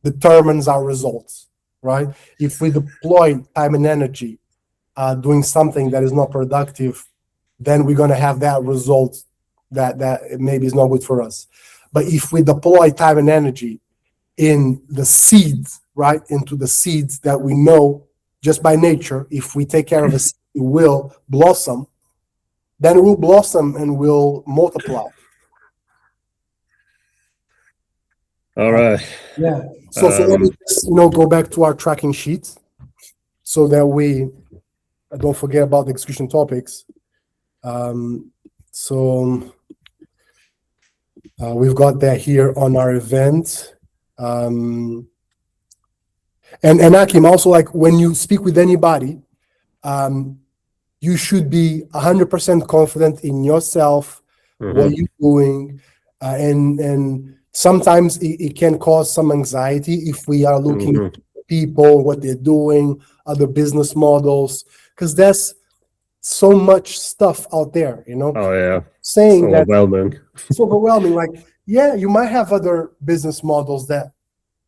determines our results, right? If we deploy time and energy doing something that is not productive, then we're going to have that result that maybe is not good for us. But if we deploy time and energy in the seeds, right, into the seeds that we know just by nature, if we take care of a seed, it will blossom, then it will blossom and will multiply. All right. Yeah. So let me just, go back to our tracking sheet so that we don't forget about the execution topics. So we've got that here on our event. And Achim, also, like when you speak with anybody, you should be 100% confident in yourself, what you're doing, and sometimes it can cause some anxiety if we are looking at people, what they're doing, other business models, because there's so much stuff out there, Oh yeah, saying it's overwhelming. It's overwhelming. Like, yeah, you might have other business models that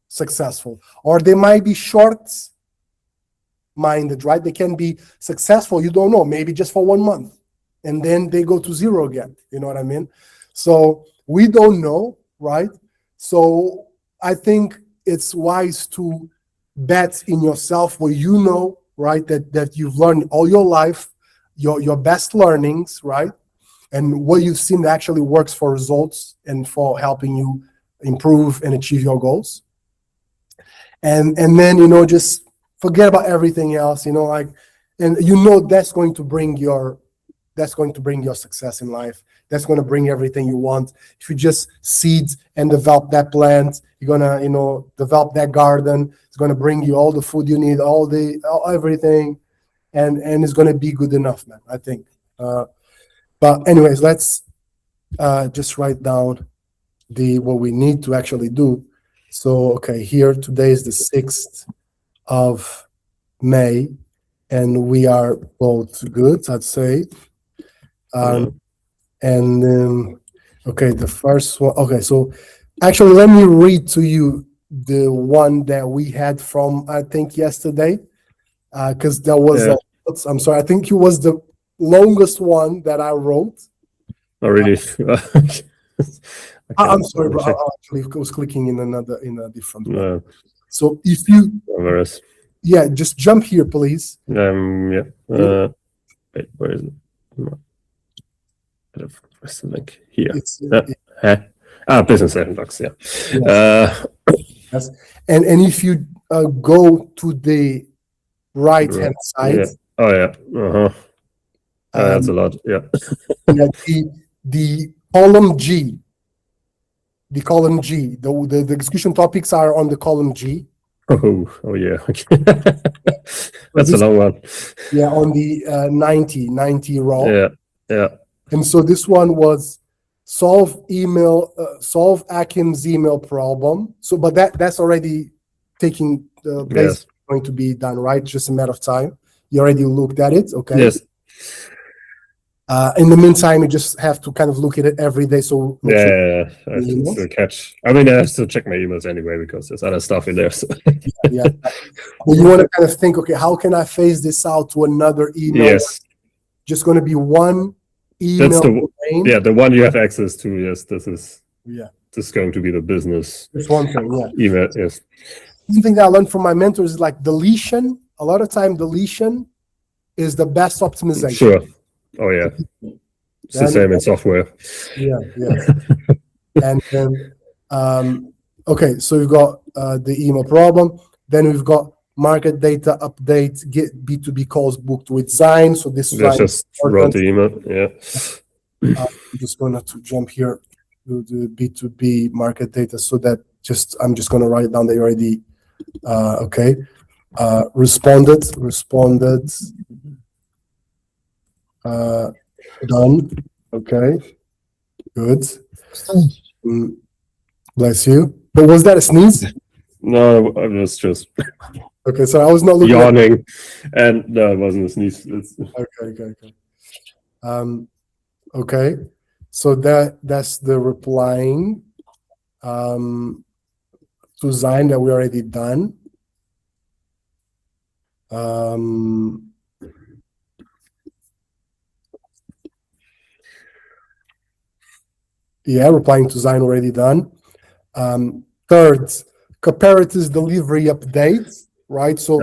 successful, or they might be short-minded, right? They can be successful. You don't know, maybe just for 1 month, and then they go to zero again. You know what I mean? So we don't know, right? So I think it's wise to bet in yourself what you know, right? That you've learned all your life, your best learnings, right? And what you've seen that actually works for results and for helping you improve and achieve your goals. And then, just forget about everything else, and that's going to bring your success in life. That's going to bring everything you want. If you just seed and develop that plant, you're going to, develop that garden. It's going to bring you all the food you need, everything. And it's going to be good enough, man, I think. But anyways, let's just write down what we need to actually do. So, okay, here today is the 6th of May, and we are both good, I'd say. Okay, the first one. Okay, so actually, let me read to you the one that we had from, I think, yesterday, because there was I'm sorry, I think it was the longest one that I wrote. Oh, really? I'm sorry, bro. I actually was clicking in a different one. No, So if you, whereas, just jump here, please. yeah. Wait, where is it? Where's the link? Here. It's Business session docs. Yeah. yes. Yes. And if you go to the right hand side, Yeah. Oh yeah. That's a lot. Yeah. the column G. The column G. The execution topics are on the column G. Oh yeah. That's a long one. Yeah, on the 90 row. Yeah. And so this one was solve Achim's email problem. So, but that's already taking the base going to be done, right? Just a matter of time. You already looked at it, okay? Yes. In the meantime, you just have to kind of look at it every day. So I have to still catch. I mean, I have to check my emails anyway because there's other stuff in there. So. Yeah. Well, you want to kind of think, okay, how can I phase this out to another email? Yes. Just going to be one email. That's the one you have access to. Yes, this is going to be the business. That's one thing. Yeah. Email. Yes. Something that I learned from my mentors is like deletion. A lot of time, deletion is the best optimization. Sure. Oh yeah. It's the same in software. Yeah. And then, okay, so we've got the email problem. Then we've got market data update, get B2B calls booked with Zine. So this is just wrote the email. Yeah. I'm just going to jump here to the B2B market data so that I'm just going to write it down. They already, okay. Responded. Done. Okay. Good. Bless you. But was that a sneeze? No, I was just. Okay, so I was not looking yawning, and no, it wasn't a sneeze. Okay. Okay. So that's the replying to Zine that we already done. Replying to Zine already done. Third, comparatives delivery updates, right? So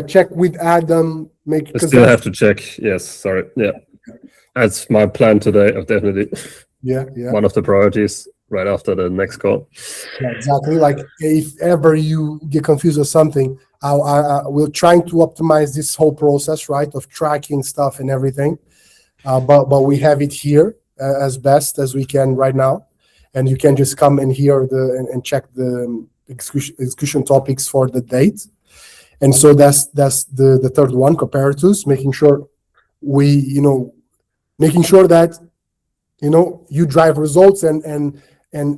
check with Adam. I still have to check. Yes, sorry. Yeah, that's my plan today. Definitely. Yeah. One of the priorities right after the next call. Yeah, exactly. Like if ever you get confused or something, we're trying to optimize this whole process, right, of tracking stuff and everything. But we have it here as best as we can right now, and you can just come in here and check the execution topics for the date. And so that's the third one, comparators, making sure that you drive results and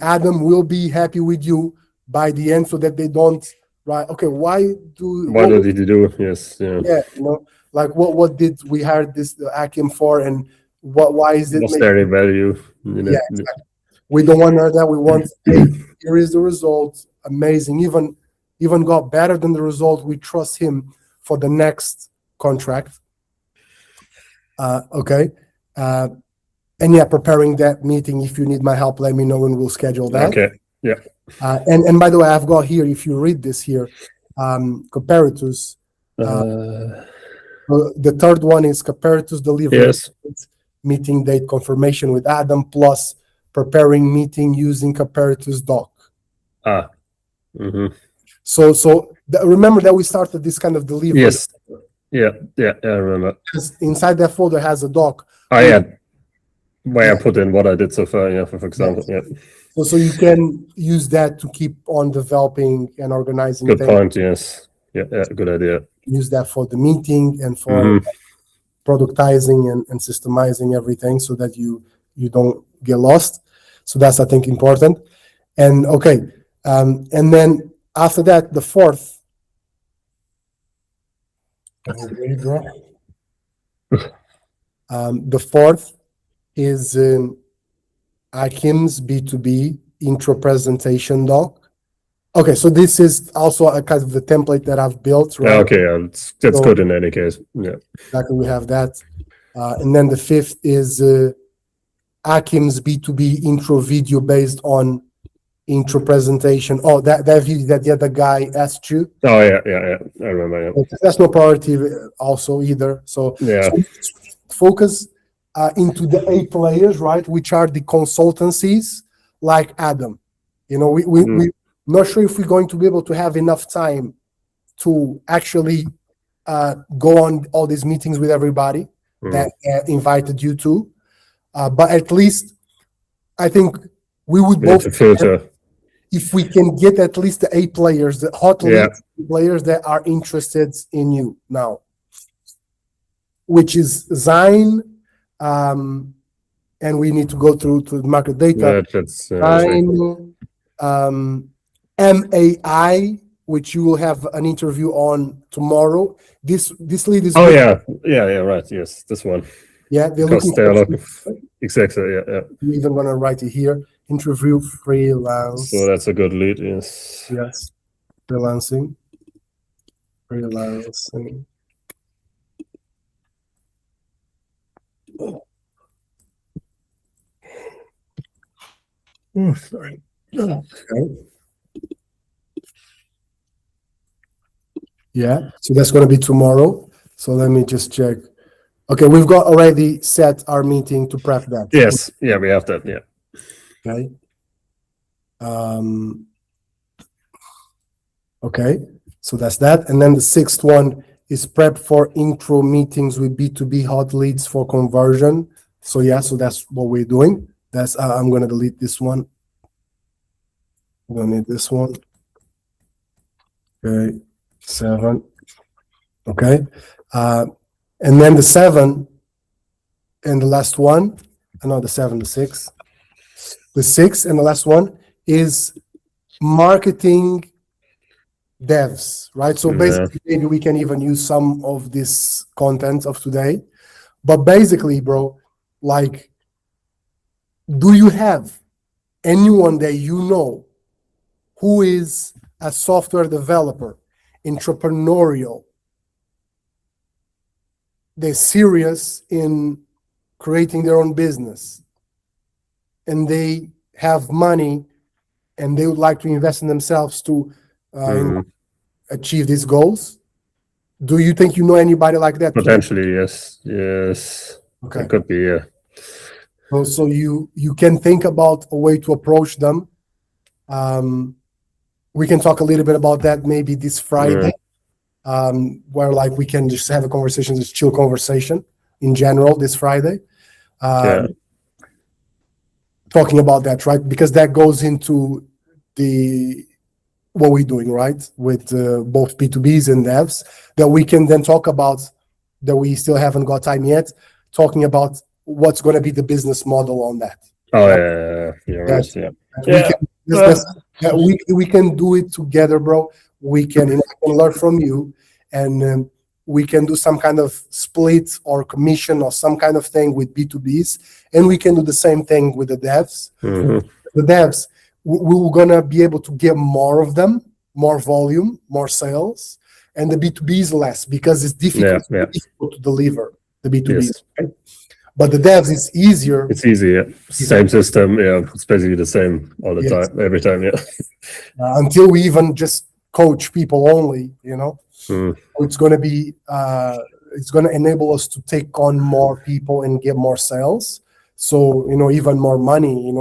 Adam will be happy with you by the end, so that they don't why did he do? Yes, like what did we hire this Achim for, and why is it? What's their value? Exactly. We don't want that. We want, hey, here is the result. Amazing. Even got better than the result. We trust him for the next contract. Okay. And preparing that meeting. If you need my help, let me know and we'll schedule that. Okay. Yeah. And by the way, I've got here, if you read this here, comparators. The third one is comparators delivery. Yes. Meeting date confirmation with Adam, plus preparing meeting using comparators doc. So remember that we started this kind of delivery. Yes. Yeah, I remember. Inside that folder has a doc. Where I put in what I did so far, for example. Yes. Yeah. So you can use that to keep on developing and organizing. Good point, yes. Yeah, good idea. Use that for the meeting and for productizing and systemizing everything so that you don't get lost. So that's, I think, important. And okay. And then after that, the fourth. The fourth is Achim's B2B intro presentation doc. Okay, so this is also a kind of the template that I've built, right? Okay, that's good in any case. Yeah. Exactly, we have that. And then the fifth is Achim's B2B intro video based on intro presentation. Oh, that video that the other guy asked you. Oh yeah. I remember. Yeah. That's no priority also either. So, Yeah. so focus into the 8 players, right? Which are the consultancies like Adam. You know, we're not sure if we're going to be able to have enough time to actually go on all these meetings with everybody that invited you to. But at least I think we would both filter. If we can get at least the 8 players, the hot leads players that are interested in you now, which is Zine, and we need to go through to the market data. Zine, MAI, which you will have an interview on tomorrow. This lead is right. Yes, this one. Yeah, they're looking for exactly. Yeah. I'm even gonna write it here. Interview freelance. So that's a good lead. Yes. Freelancing. Oh, sorry. Okay. Yeah, so that's going to be tomorrow. So let me just check. Okay, we've got already set our meeting to prep that. Yes, yeah, we have that. Yeah. Okay. Okay, so that's that. And then the 6th one is prep for intro meetings with B2B hot leads for conversion. So yeah, so that's what we're doing. That's I'm going to delete this one. We don't need this one. Okay, 7. Okay, and then the 7 and the last one. The 7, the 6. The 6 and the last one is marketing devs, right? So basically, maybe we can even use some of this content of today. But basically, bro, like, do you have anyone that you know who is a software developer, entrepreneurial, they're serious in creating their own business, and they have money and they would like to invest in themselves to achieve these goals? Do you think you know anybody like that? Potentially, yes. Okay. It could be, yeah. So you can think about a way to approach them. We can talk a little bit about that maybe this Friday, where like we can just have a conversation, just chill conversation in general this Friday. Talking about that, right? Because that goes into what we're doing, right? With both B2Bs and devs, that we can then talk about, that we still haven't got time yet, talking about what's going to be the business model on that. You're right. We can do it together, bro. We can, I can learn from you, and we can do some kind of split or commission or some kind of thing with B2Bs, and we can do the same thing with the devs. The devs, we're gonna be able to get more of them, more volume, more sales, and the B2Bs less, because it's difficult to deliver the B2Bs. Right? But the devs is easier. It's easy, yeah. Same system, yeah. It's basically the same all the time, every time, yeah. Until we even just coach people only, It's going to be, it's going to enable us to take on more people and get more sales. So, even more money,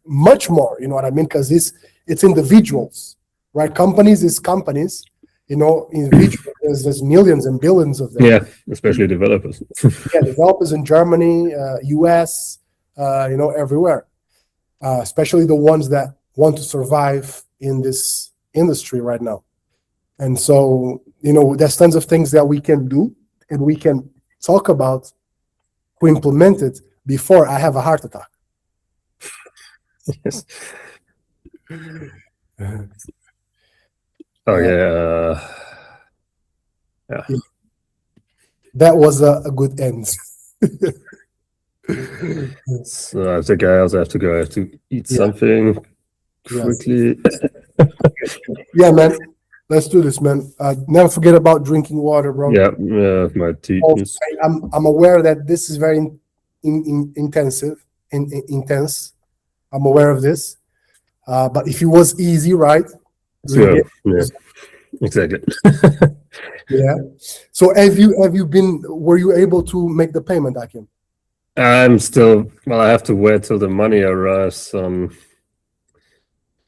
much more, you know what I mean? Because it's individuals, right? Companies is companies. Individuals, there's millions and billions of them. Yeah, especially developers. Developers in Germany, US, everywhere. Especially the ones that want to survive in this industry right now. And so, there's tons of things that we can do, and we can talk about who implement it before I have a heart attack. Yes. Yeah. That was a good end. So I think I also have to go. I have to eat something quickly. Yeah, man. Let's do this, man. Never forget about drinking water, bro. Yeah, my tea. I'm aware that this is very intensive, intense. I'm aware of this. But if it was easy, right? Sure. Yeah. Exactly. Yeah. So were you able to make the payment, Achim? I'm still, well, I have to wait till the money arrives from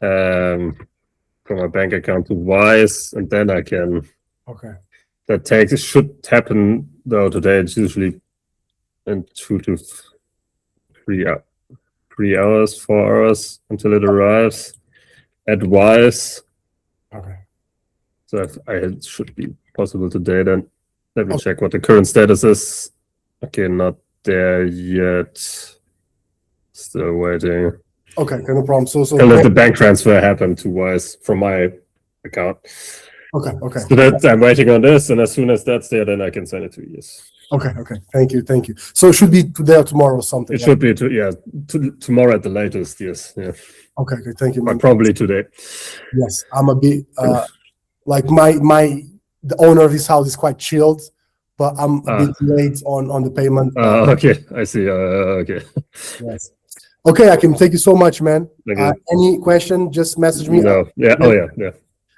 my bank account to Wise, and then I can. Okay. It should happen though today. It's usually in 2 to 3 hours, 4 hours until it arrives at Wise. Okay. So it should be possible today. Then let me check what the current status is. Okay, not there yet. Still waiting. Okay, no problem. So let the bank transfer happen to Wise from my account. Okay. So I'm waiting on this, and as soon as that's there, then I can send it to you. Yes. Okay. Thank you. So it should be today or tomorrow or something. It should be tomorrow at the latest. Yes. Yeah. Okay. Thank you, man. But probably today. Yes, I'm a bit like the owner of this house is quite chilled, but I'm a bit late on the payment. Okay, I see. Okay. Yes. Okay, Achim, thank you so much, man. Any question? Just message me. No. Yeah. Yeah.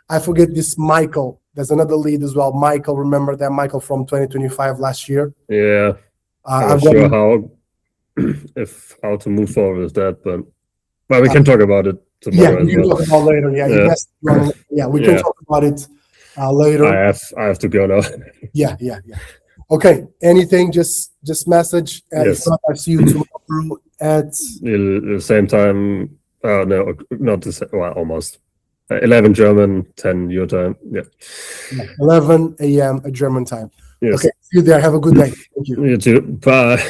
I forget this Michael. There's another lead as well. Michael, remember that Michael from 2025 last year? Yeah. I'm not sure how to move forward with that, but we can talk about it tomorrow. Yeah, we can talk about later. Yeah, we can talk about it later. I have to go now. Yeah. Okay. Anything? Just message. Yes. If not, I'll see you tomorrow at the same time. No, not the same. Well, almost. 11 German, 10 your time. Yeah. 11 a.m. German time. Yes. Okay. See you there. Have a good day. Thank you. You too. Bye.